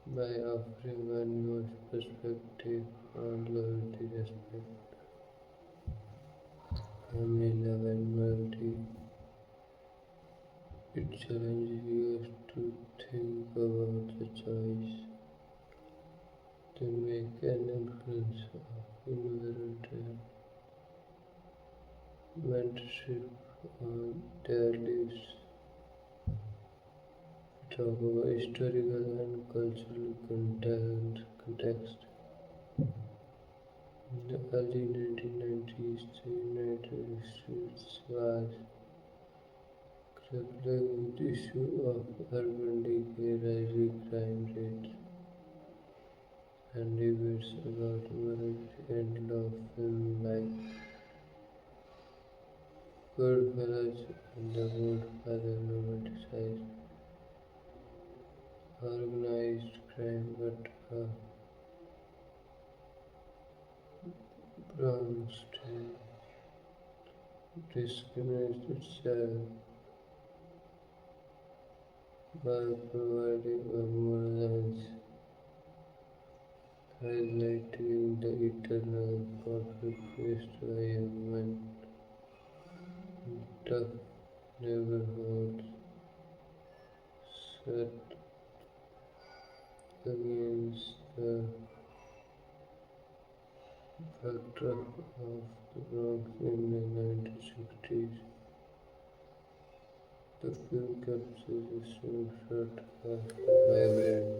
by offering a nuanced perspective on loyalty, respect, family love, and morality. It challenges you to think about the choice they make and influence of environmental mentorship on their lives. We talk about historical and cultural context. In the early 1990s, the United States was grappling with the issue of urban decay, rising crime rates, and debates about morality and law. Films like Goodfellas and The Godfather romanticized organized crime, but Bronx discriminates itself by providing a moral lens, highlighting the eternal conflict faced by young men in tough neighborhoods set against the backdrop of the Bronx in the 1960s. The film captures a snapshot of the vibrant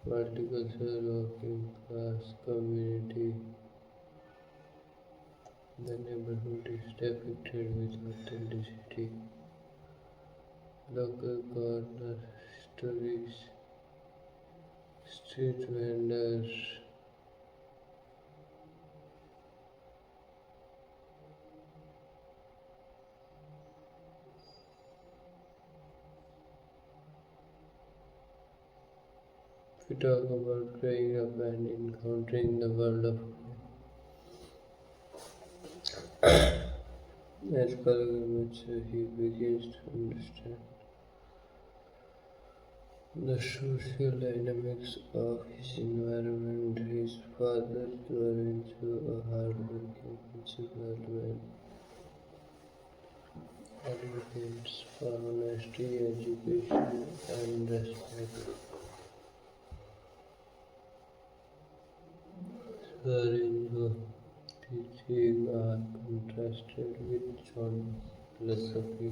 multicultural working class community. The neighborhood is depicted with authenticity. Local corner stories, street vendors, we talk about growing up and encountering the world of as Kalgar matures, he begins to understand the social dynamics of his environment. His father, Lorenzo, a hardworking principal man, advocates for honesty, education, and respect. Lorenzo teaching are contrasted with John's philosophy,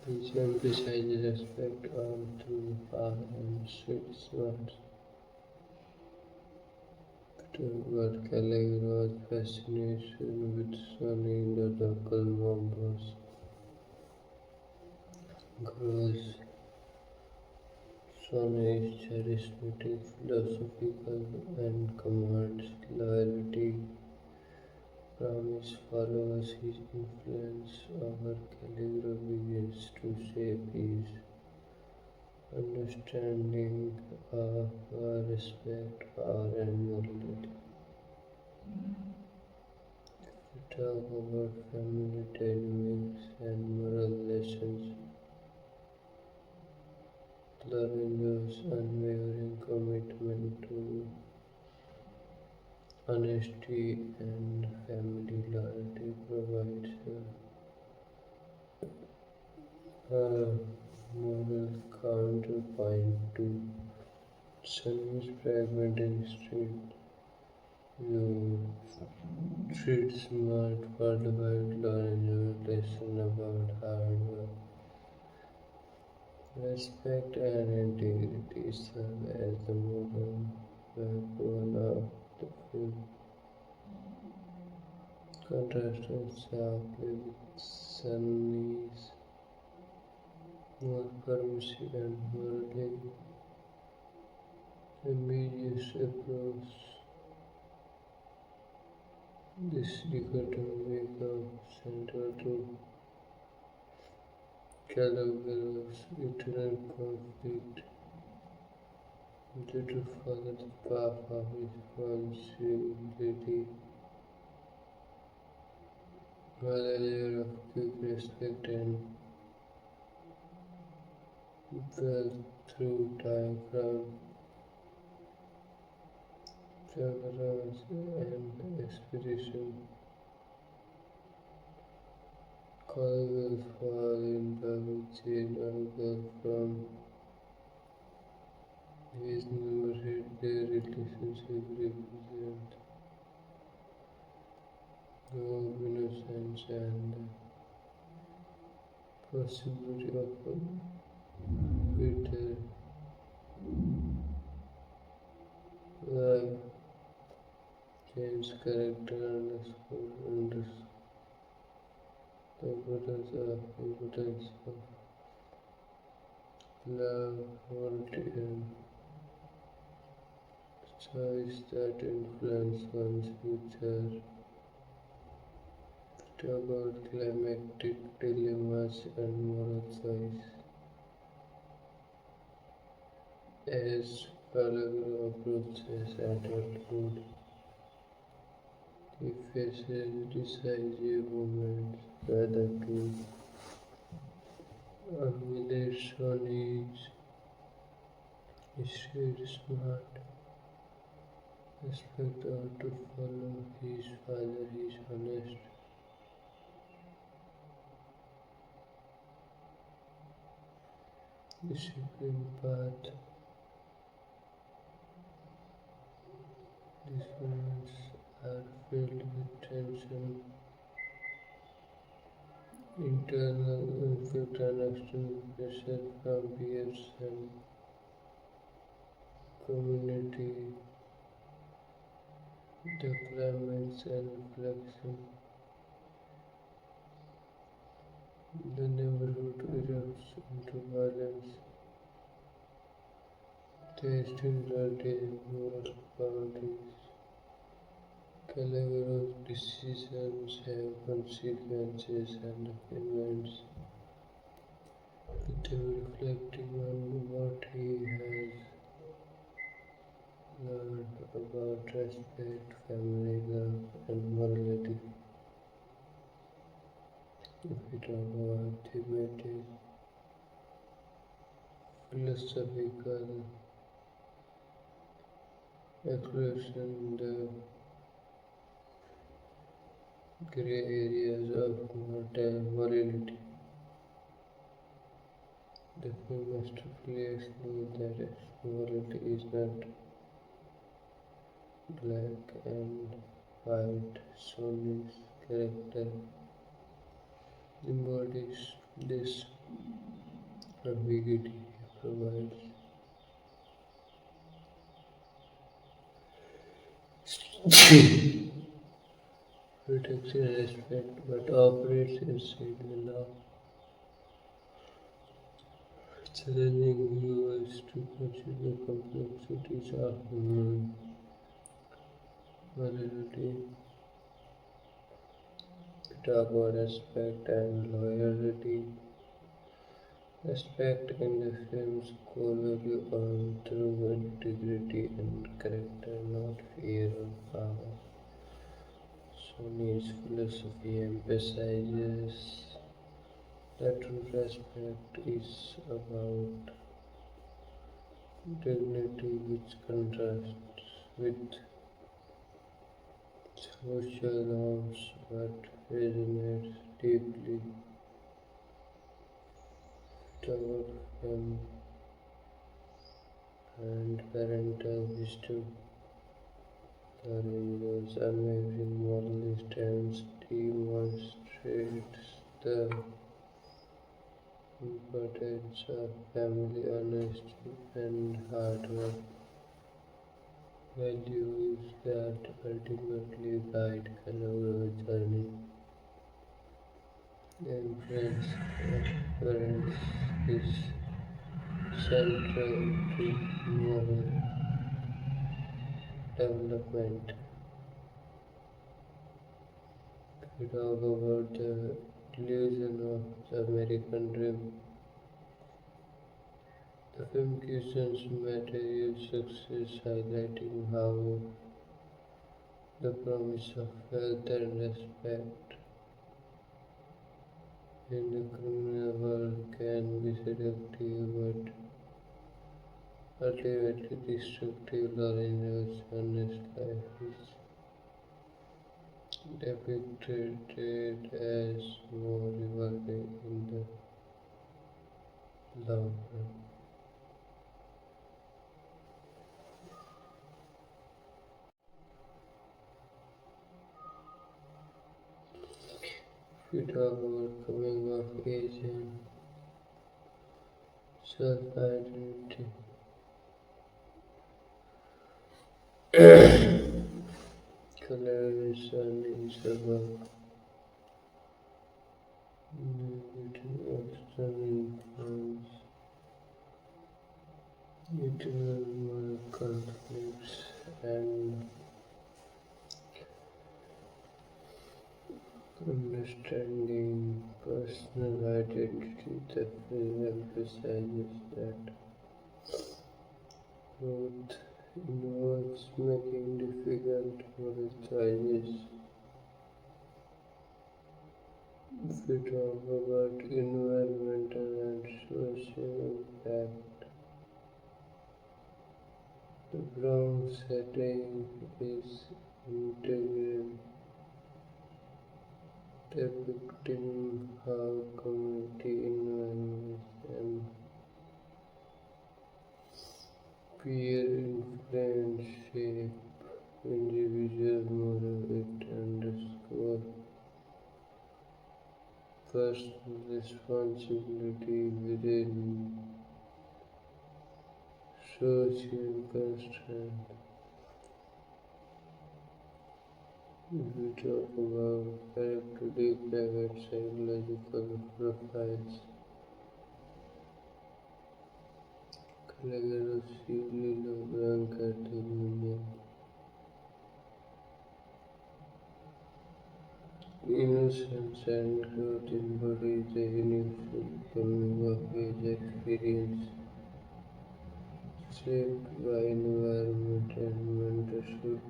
which emphasizes respect earned through power and street smarts. But Gallagher was fascinated with Sonny, the local mob boss, grows Sonny is charismatic, philosophical, and commands loyalty from his followers. His influence over Caligula begins to shape his understanding of respect, power, and morality. We talk about family dynamics and moral lessons. Lorenzo's unwavering commitment to honesty and family loyalty provides a moral counterpoint to Sunny's pragmatic view. Street smart worldwide Lorenzo's lesson about hard work, respect, and integrity serve as the moral backbone of the film, contrasting sharply with Sunny's more permissive and morally ambiguous approach. This dichotomy becomes central to Caligula's internal conflict. Due to father's path of responsibility, while a layer of quick respect and wealth through diagram, travelers and expedition. Colleagues fall in love with Jane, a girl from his neighborhood. Their relationship represents hope, innocence, and the possibility of a better life. James' character underscores the importance of love, loyalty, and choice that influence one's future. It about climactic dilemmas and moral choice. As Pellegrin approaches adulthood, he faces decisive moments whether to emulate Sony's street smart aspect or to follow his father, his honest disciplined path. These moments are filled with tension, internal conflict, and external pressure from peers and community. The climax and reflection. The neighborhood erupts into violence. They still retain moral boundaries. Callejero's decisions have consequences and events, with him reflecting on what he has learned about respect, family love, and morality. If we talk about thematic, philosophical exploration, the gray areas of morality. The film masterfully explores that morality is not black and white. Sony's character embodies this ambiguity. He provides protection and respect, but operates inside the law, challenging viewers to consider complexities of human morality. We talk about respect and loyalty. Respect in the film's core value earned through integrity and character, not fear or power. Sony's philosophy emphasizes that true respect is about dignity, which contrasts with social norms but resonates deeply toward him and parental wisdom. The Ranger's unwavering moral stance demonstrates the importance of family honesty and hard work, values that ultimately guide Calavero's journey. The influence of parents is central to moral development. We talk about the illusion of the American dream. The film questions material success, highlighting how the promise of wealth and respect in the criminal world can be seductive but ultimately destructive. Lorenzo's honest life is depicted as more rewarding in the long run. If you talk about coming of age and self-identity, collaboration is about navigating external influence, internal moral conflicts, and understanding personal identity. The film emphasizes that growth involves making difficult moral choices. If we talk about environmental and social impact, the Bronx setting is integral, depicting how community environments and peer influence shape individual moral. It underscores personal responsibility within social constraints. If we talk about characteristic and psychological profiles, Gallagher Lilo Blanca Union, innocence and growth embody the universal coming of age experience shaped by environment and mentorship.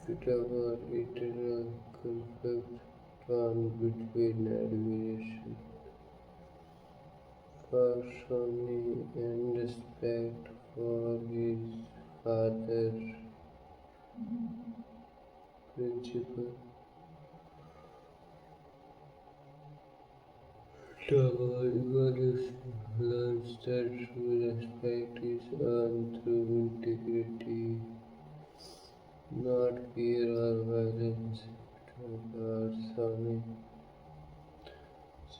We talk about internal conflict drawn between admiration for Sonny and respect for his father's principle. Evolution learns that true respect is earned through integrity, not fear or violence. Towards Sonny,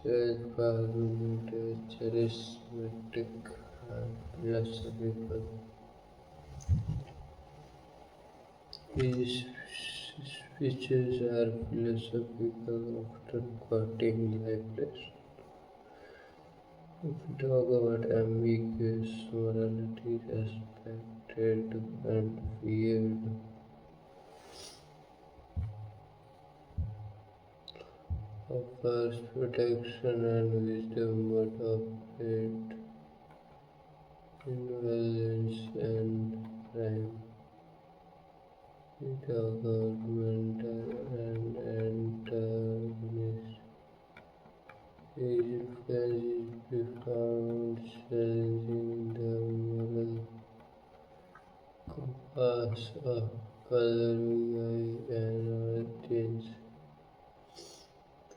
self-Palminteri charismatic and philosophical. His speeches are philosophical, often quoting life lessons. If we talk about ambiguous morality, respected and feared, offers protection and wisdom but operate in violence and crime. We talk about mentor and antagonist. His influence is profound, challenging the moral compass of coloring and audience.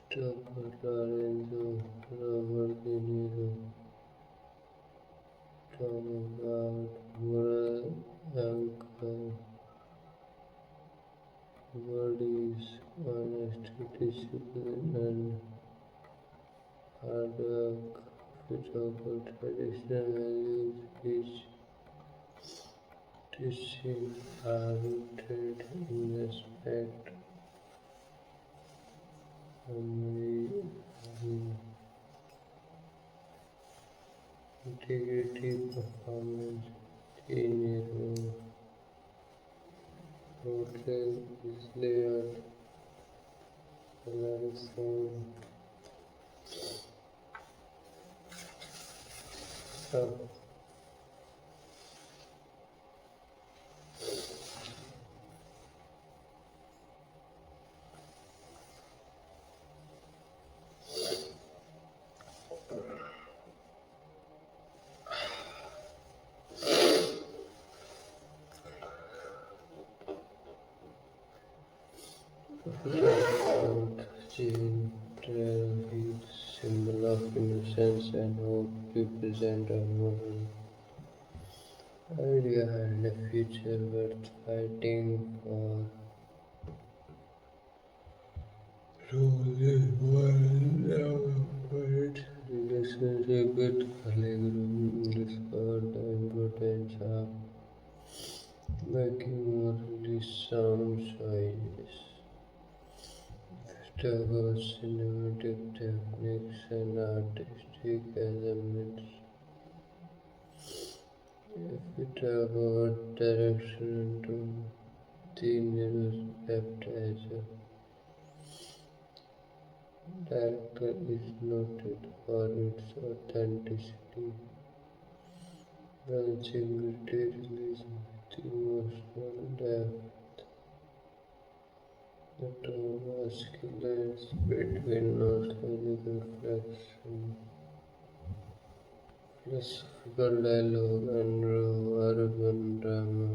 Talk about Lorenzo, Robert De Niro. Talk about moral anchor, bodies, honesty, discipline, and hard work. We talk about traditional values which teaching are rooted in respect, harmony, and integrity, performance. Niro portrayal is layered, polarizing, tough, About Jane Trail, symbol of innocence and hope, represent a moral idea and a future worth fighting for. Roses were first relationship with calligraphy underscored the importance of making morally sound choices. Tagore cinematic techniques and artistic elements. If we talk about direction to the Niro's kept as a director is noted for its authenticity, balancing realism with emotional depth. The tone oscillates between nostalgic reflection, philosophical dialogue, and raw urban drama.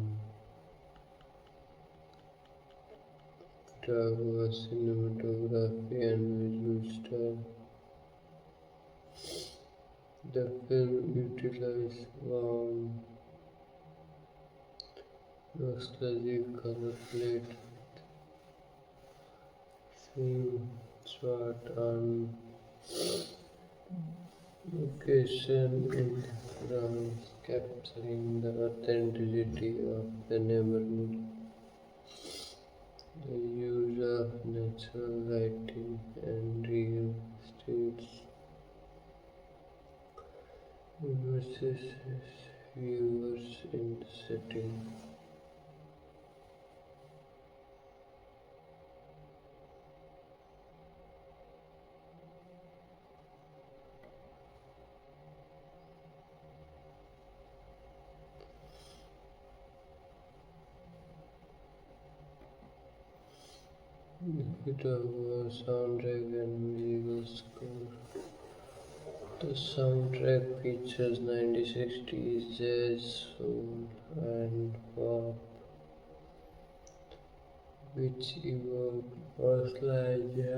Tagore's cinematography and visual style. The film utilized warm, nostalgic color palette, theme shot on location in Bronx, capturing the authenticity of the neighborhood. The use of natural lighting and real estates immerses viewers in the setting. If we talk about soundtrack and musical score, the soundtrack features 1960s jazz, soul, and pop, which evoke nostalgia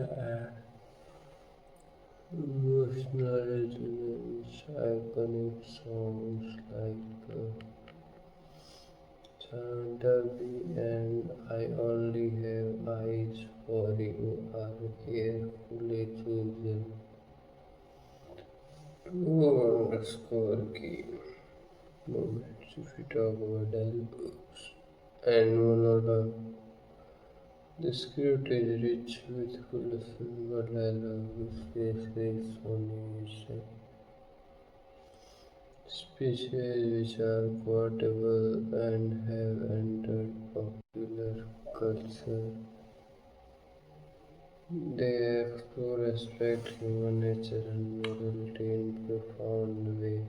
and emotional resonance. Iconic songs like Chantabi and I Only Have Eyes for You are carefully chosen to underscore key moments. If we talk about dialogues and monologue, the script is rich with colorful dialogue, especially Sony's speeches which are quotable and have entered popular culture. They explore aspects human nature and morality in profound way.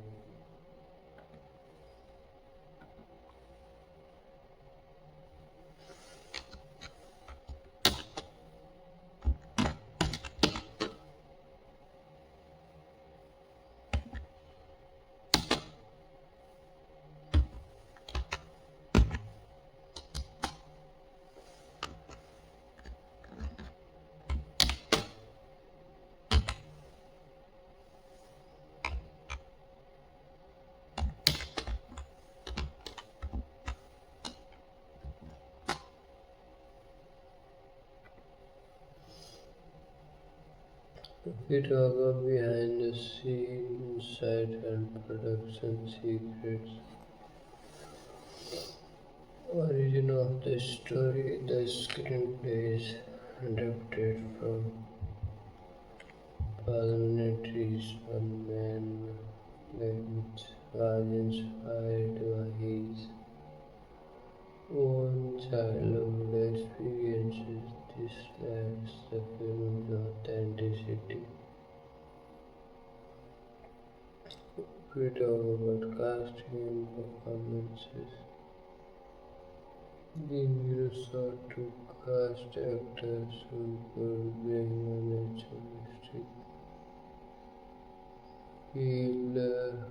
We talk of behind the scenes insight and production secrets. Origin of the story, the screenplay is adapted from Palminteri's one man play which was inspired by his own childhood experiences. This lacks the film's authenticity. We talk about casting and performances. The Niro sought to cast actors who could bring a naturalistic feel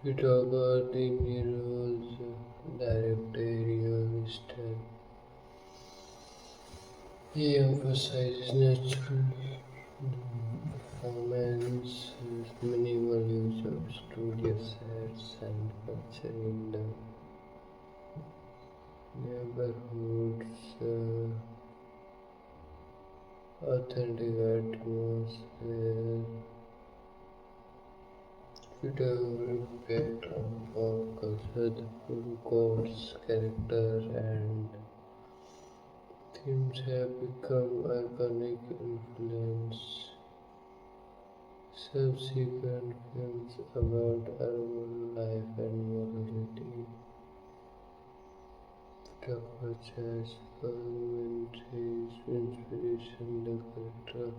we talk about the Niro's directorial style. He emphasizes natural performance, minimal use of studio sets, and capturing the neighborhood's authentic atmosphere. Video impact on pop culture, the film codes, character, and themes have become iconic influence. Subsequent films about urban life and morality, Dr. Chazz Palminteri's inspiration, the character of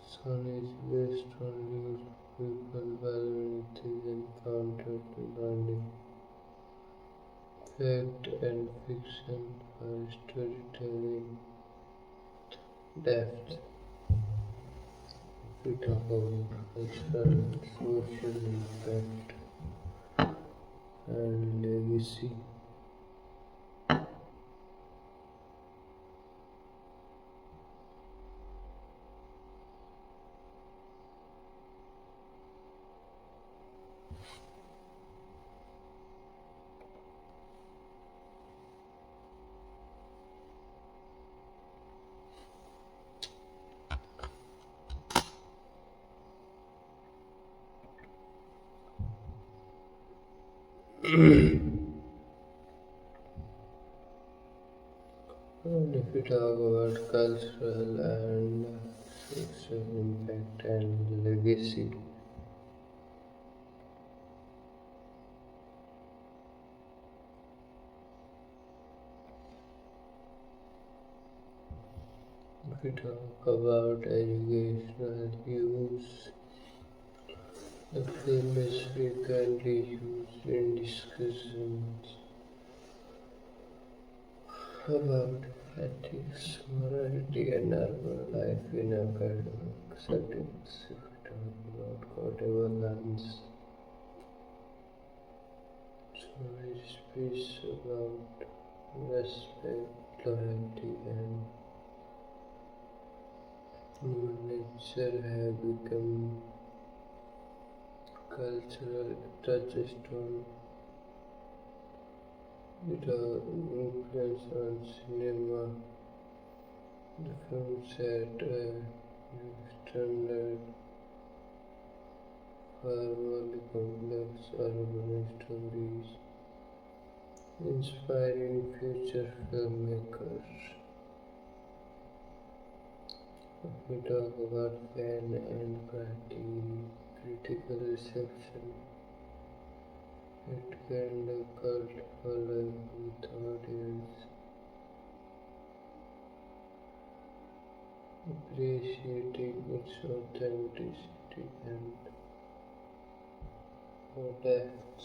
Son is based on real people Palminteri encountered blending fact and fiction for storytelling depth. We talk about cultural and social impact and legacy. And if we talk about cultural and social impact and legacy, if we talk about educational use, the film is frequently used in discussions about ethics, morality, and urban life in academic settings. If we talk about quotable lines, stories speaks about respect, loyalty, and human nature have become cultural touchstone. It influence on cinema. The film set a new standard for more complex urban stories, inspiring future filmmakers. If we talk about fan and critical reception, it gained a cult following with audience appreciating its authenticity and depth.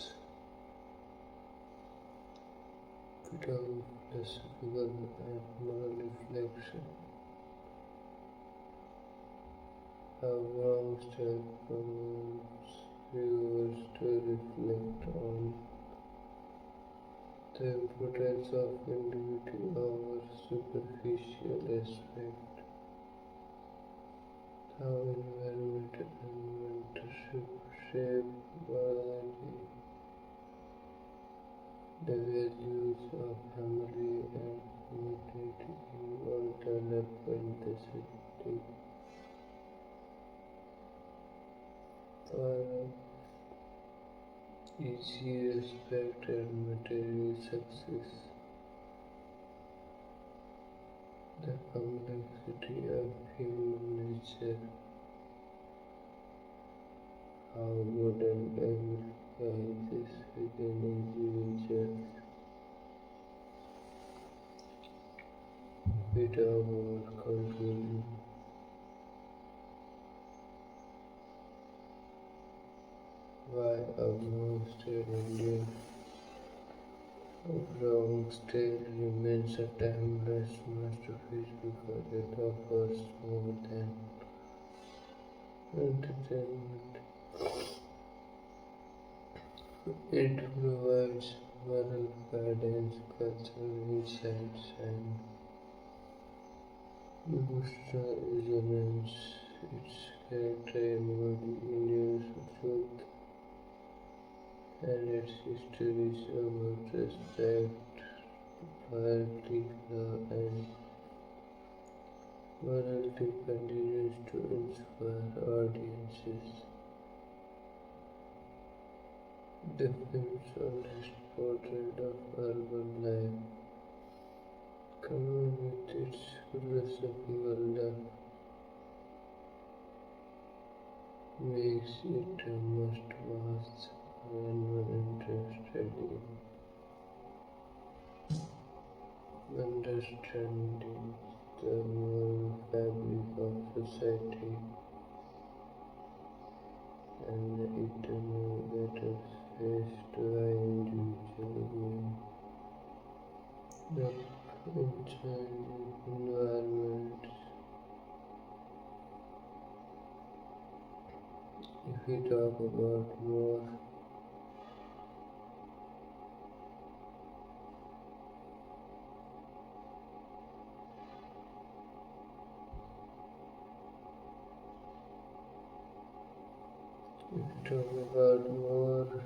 Without philosophical and moral reflection, how Bronx promotes viewers to reflect on the importance of individuality over superficial aspect, how environment and mentorship shape morality, the values of family and community all develop in the city for easy respect and material success. The complexity of human nature, how good and evil coexist within individuals. Without our culture, why almost an Indian Bronx Tale remains a timeless masterpiece because it offers more than entertainment. It provides moral guidance, cultural insights, and emotional resonance. Its character embody universal truth, and its history is about respect, loyalty, love, and morality continues to inspire audiences. The film's honest portrait of urban life, combined with its philosophical depth, makes it a must-watch for anyone interested in understanding the moral fabric of society and the eternal battles faced by individuals in changing environments. If we talk about more,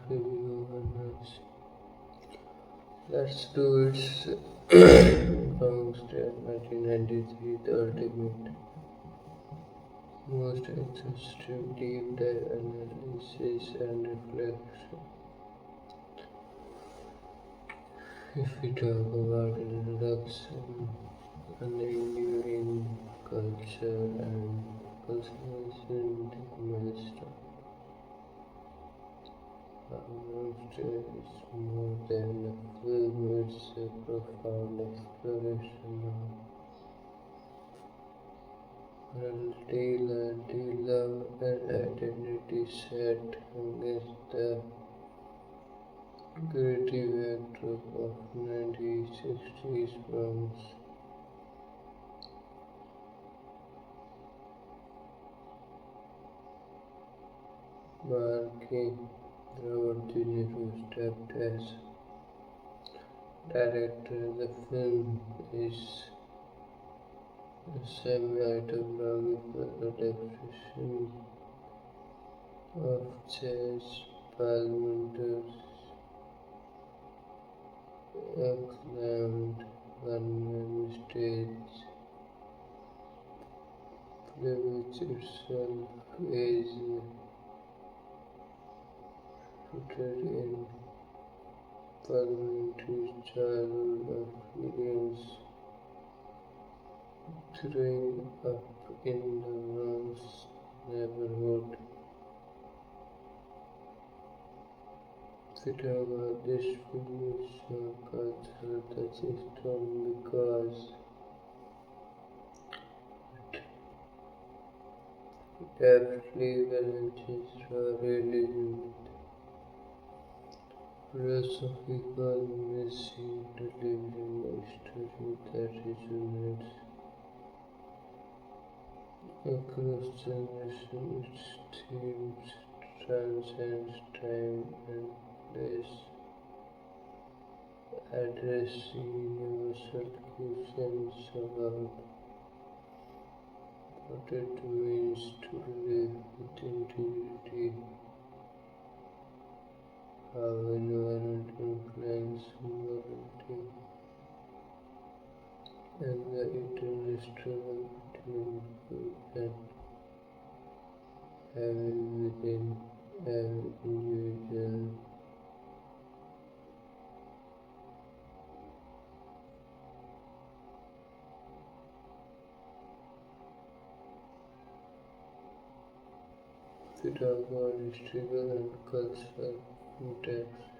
review and let's do it. Bronx Tale 1993, the ultimate, most exhaustive deep dive analysis and reflection. If we talk about introduction, an enduring culture and personalization milestone. Monster is more than a film, it's a profound exploration of morality, loyalty, love, and identity set against the gritty backdrop of 1960s Bronx. Marking Robert De Niro stepped as director. The film is a semi-autobiographical adaptation of Chazz Palminteri's acclaimed one-man stage play, which itself is rooted in Palminteri's childhood experience growing up in the Bronx neighborhood. However, this film is a cultural touchstone because it carefully balances realism with philosophical messaging, delivering a story that resonates across generations. Its themes transcend time and place, addressing universal questions about what it means to live with integrity, how environment influences morality, and the eternal struggle between good and evil within every individual. We talk about historical and cultural context.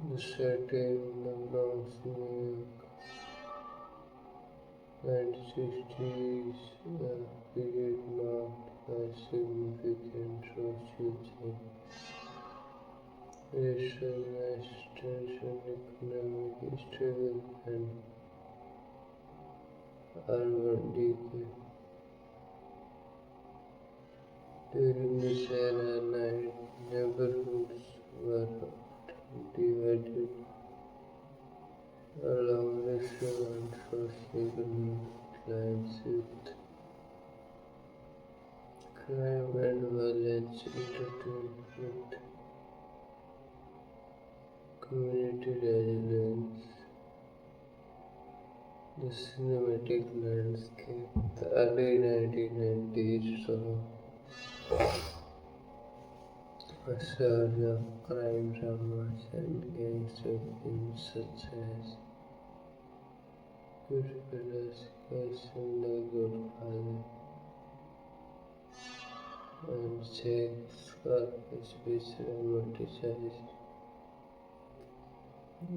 The setting in the Bronx, New York, 1960s, a period marked by significant social change, racial tension, economic struggle, and urban decay. During this era, neighborhoods were divided along racial and socio-economic lines, with crime and violence intertwined with community resilience. The cinematic landscape. The early 1990s saw a surge of crime dramas and gangster films such as Goodfellas, and The Godfather, and Chazz, which romanticized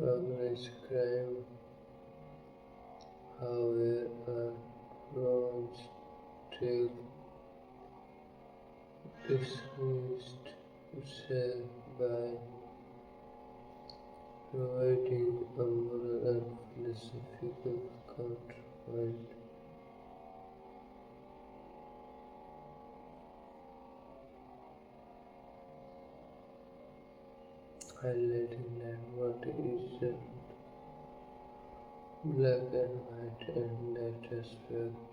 organized crime. However, Bronx still distinguished itself by providing a moral and philosophical counterpoint, highlighting that what isn't black and white, and that respect,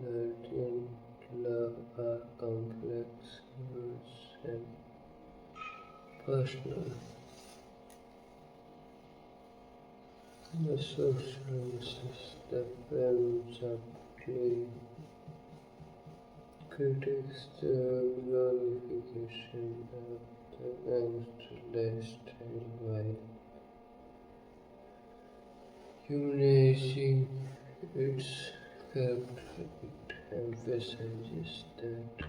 loyalty, and love are complex, nuanced, and personal. The social issues that films aptly critics the glorification of the gangster lifestyle while humanizing its character. It emphasizes that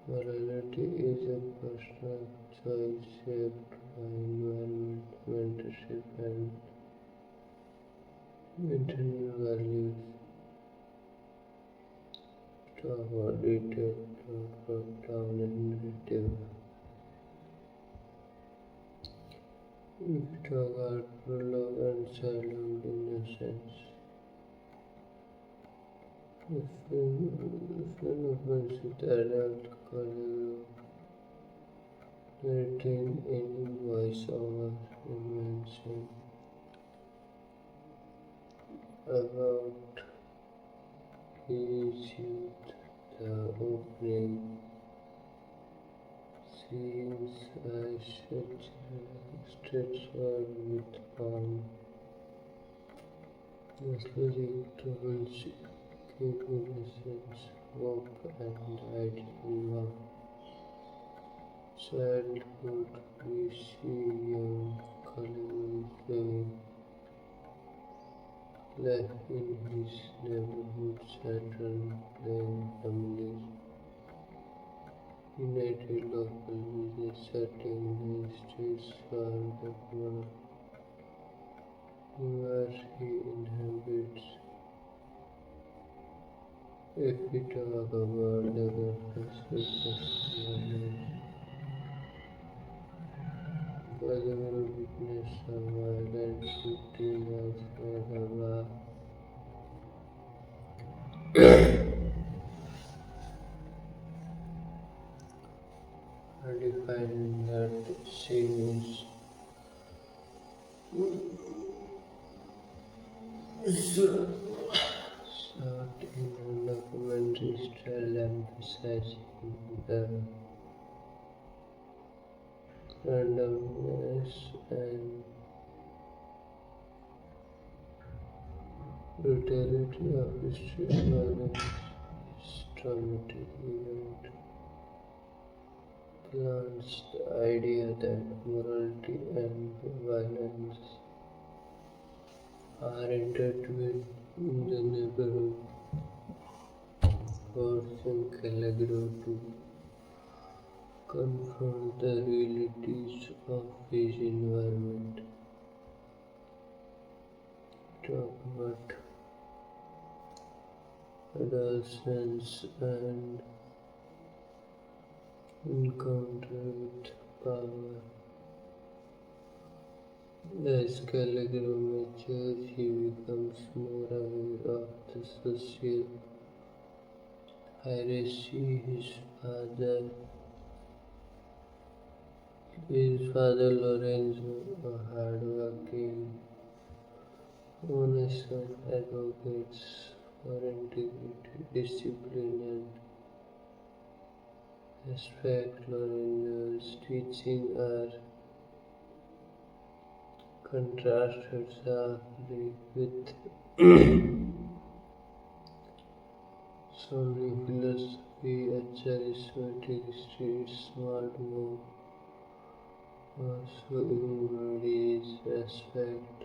morality is a personal choice shaped by environment, mentorship, and internal values. Talk about detailed breakdown and narrative. If we talk about prologue and silent innocence, the film opens with adult color narrating in voiceover mention about his youth. The opening scenes are such straightforward with calm, aesthetic tones, innocence, hope, and ideal of childhood. We see young Colin living life in his neighborhood, children playing, families united, local business setting the streets for the world where he inhabits. If we talk about the characteristics of possible witness of violent 15 years later, are defined that she is shot in a documentary style emphasizing the randomness and brutality of street violence. This traumatic event plants the idea that morality and violence are intertwined in the neighborhood, forcing Calagro to confront the realities of his environment. Talk about adolescence and encounter with power. As Calagro matures, he becomes more aware of the social hierarchy his father Lorenzo, a hard-working, honest son, advocates for integrity, discipline, and respect. Lorenzo's teaching are contrasted sharply with Sunni philosophy, a charismatic street smart move also embodies respect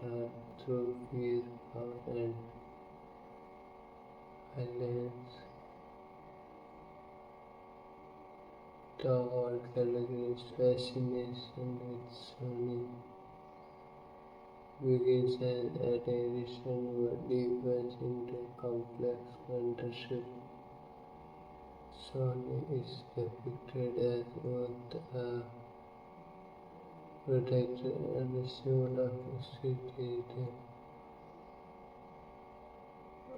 through fear, power, and violence. The whole Calgary's fascination with Sunni begins as admiration but deepens into complex mentorship. Sonny is depicted as both a protector and a symbol of austerity,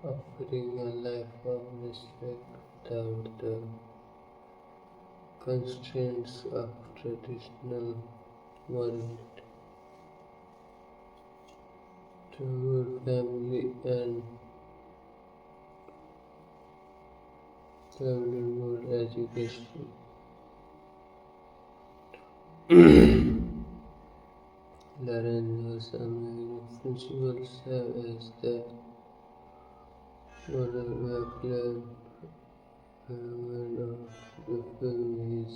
offering a life of respect without the constraints of traditional morality. Toward family and family more education. Lorenzo's American principles serve as the moral background of the film. His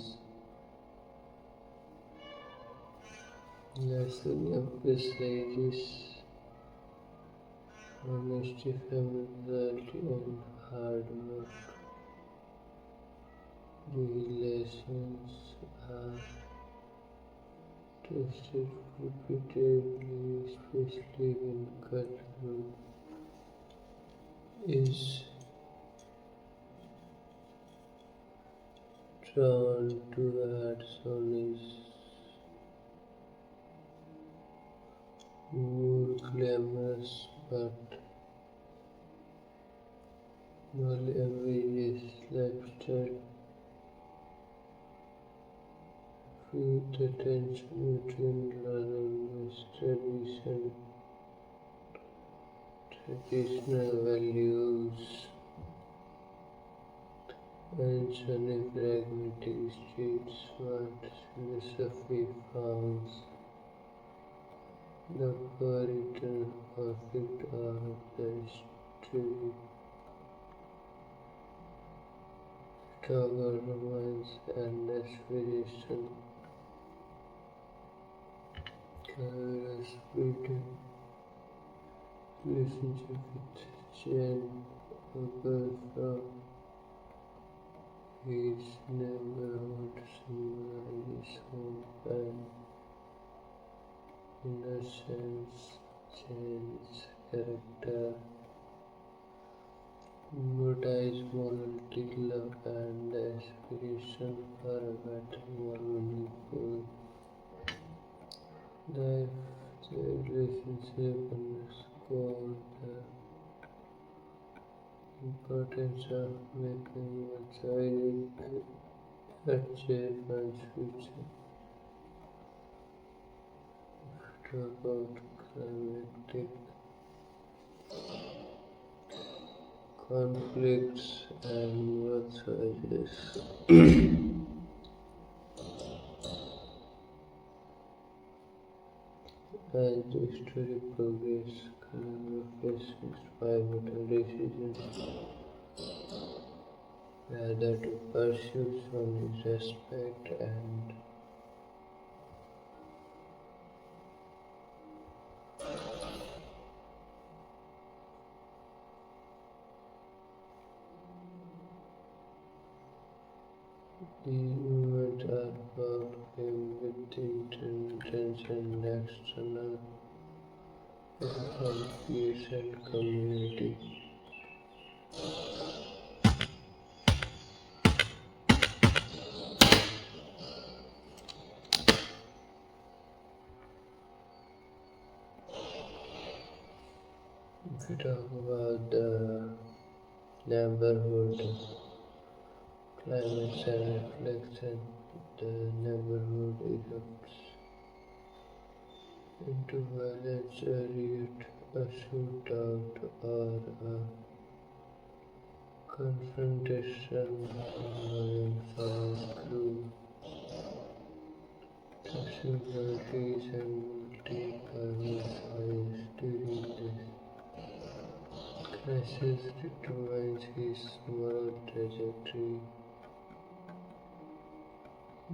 lesson emphasizes honesty, familiarity, and hard work. Relations are tested repeatedly, especially when culture is drawn towards honest, more glamorous but more ambitious lifestyle. Feel the tension between Lorenzo's traditional values and Sunny pragmatic street smart philosophy founds the core conflict of the street struggle, romance, and aspiration. Career's freedom relationship with Jen, a girl from his neighborhood, symbolizes hope and innocence. Jen's character Embodies morality, love, and the aspiration for a better, more meaningful life. The relationship underscore the importance of making a choice that shape one's future. Talk about climatic conflicts and moral choices. As the story progresses, Kalama faces pivotal decisions whether to pursue Sony's respect and the movement are about him with intention and external on peace and community. If we talk about the neighborhood climates and reflection, the neighborhood erupts into violence, a riot, a shootout, or a confrontation involving some crew. The similarities and multi-level choice during this crisis determines his moral trajectory.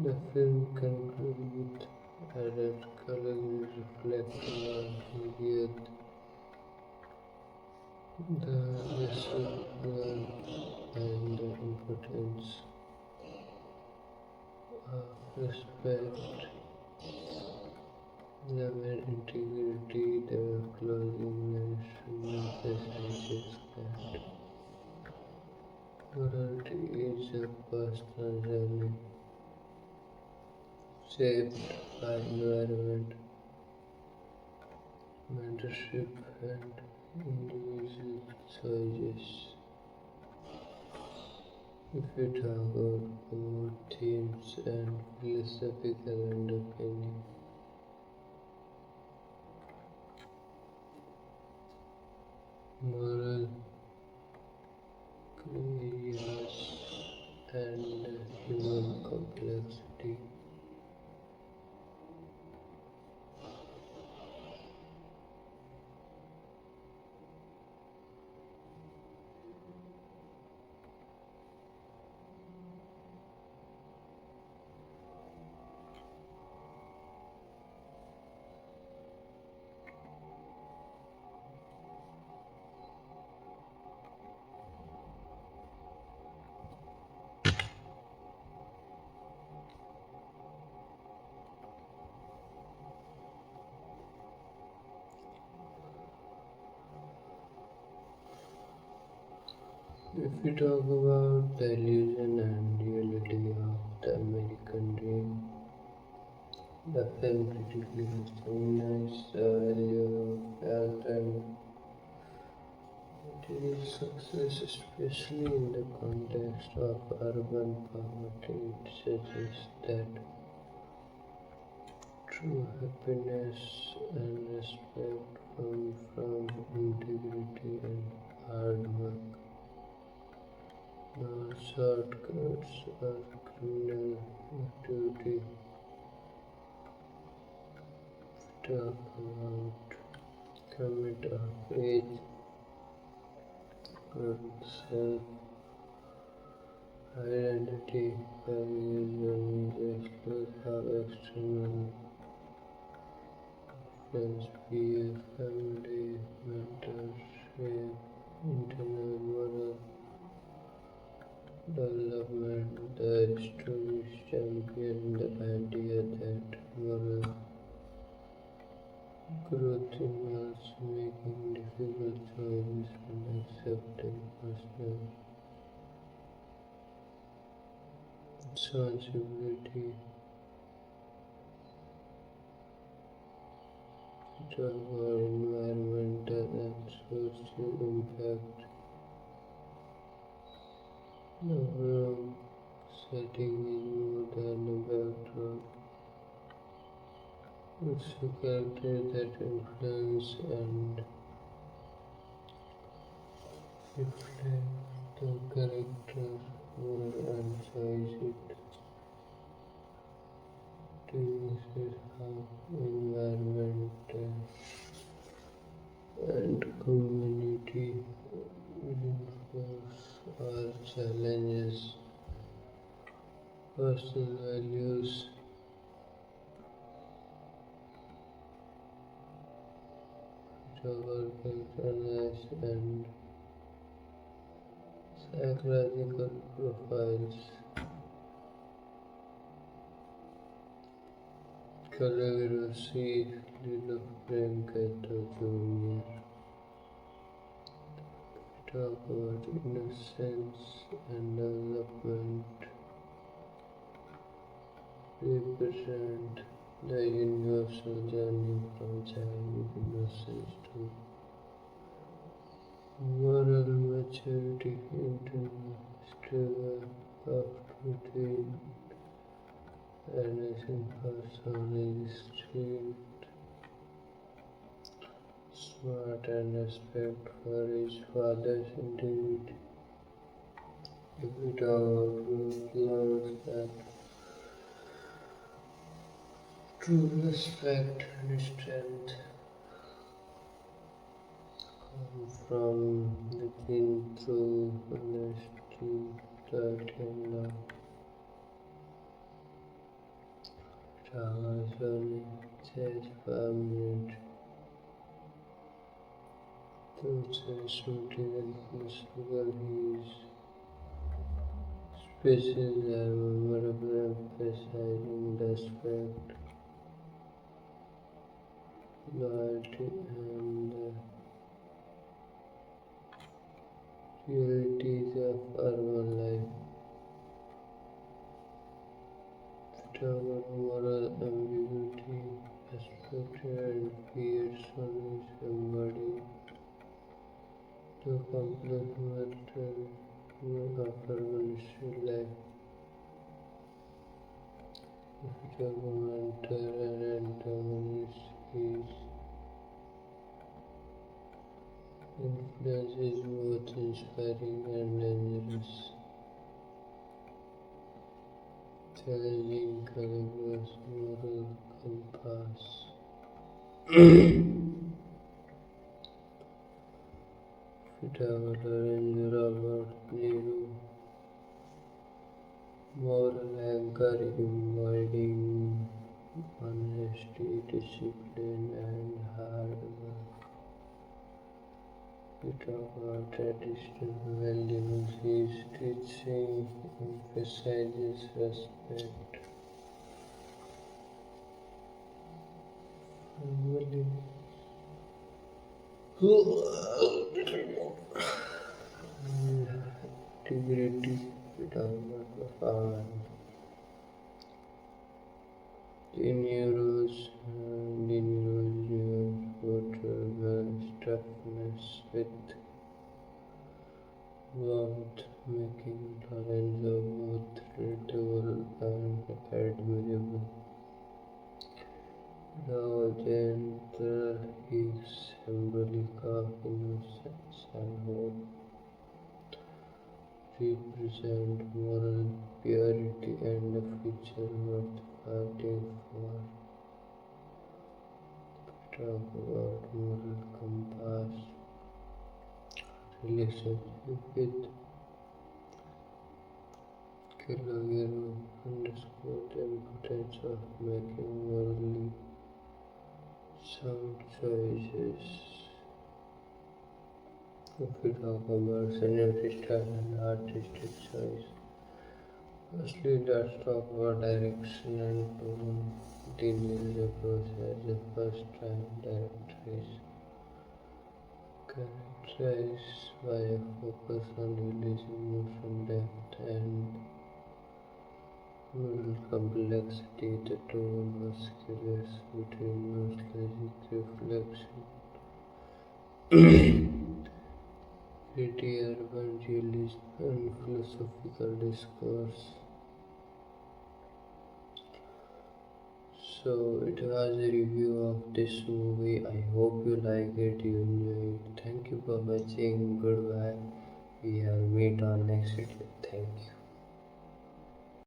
The film concludes with Adult Cullen reflecting on his youth, the lesson learned, and the importance of respect, love, and integrity. The closing narration emphasizes that morality is a personal journey shaped by environment, mentorship, and individual choices. If we talk about themes and philosophical underpinning, moral chaos and human complexity. If we talk about the illusion and reality of the American dream, the film critically humanized the value of health and material success, especially in the context of urban poverty. It suggests that true happiness and respect come from integrity and hard work, not shortcuts or criminal activity. Talk about commit of age or self identity values and explore how external friends, peer, family, mentors shape internal moral development. The stories champion the idea that moral growth involves making difficult choices and accepting personal responsibility. We talk about environmental and social impact. The wrong setting is more than a backdrop. It's a character that influence and reflect the character world and choice it demonstrates how environment and community reinforce our challenges, personal values, geographical analysis, and psychological profiles. Calligraphy, Little Frank Jr. Talk about innocence and development, represent the universal journey from childhood innocence to moral maturity into struggle of routine and person is restrained, smart and respect for his father's integrity. If we talk about Ruth learns that true respect and strength come from within through honesty, loyalty, and love. Chazz only says permanent through his material physical his species are memorable, emphasizing respect, loyalty, and the realities of urban life. Stubborn moral ambiguity, aspect and fears on is embodied the complex matter of urban street life. If we talk about mentor and antagonist, his influence is both inspiring and dangerous, challenging Calligraphy's moral compass. Pythagorean Robert Niro, moral anchor embodying honesty, discipline, and hard work. We talk about traditional values. His teaching emphasizes respect, family, integrity. We talk about performance. The Nero's portrayal toughness with warmth, making Lorenzo both relatable and admirable. Though gentle, is symbolic of innocence and hope, represent moral purity and a future worth fighting for. Talk about moral compass, relationship with Calogero underscored the importance of making morally sound choices. If we talk about cinematic style and artistic choice, firstly let's talk about direction and tone. Daniel's approach as a first time director is characterized Tries by a focus on release emotion depth and moral complexity. The tone oscillates between nostalgic reflection, gritty urban realism, and philosophical discourse. So it was a review of this movie. I hope you like it, you enjoy it. Thank you for watching. Goodbye. We will meet on next video. Thank you.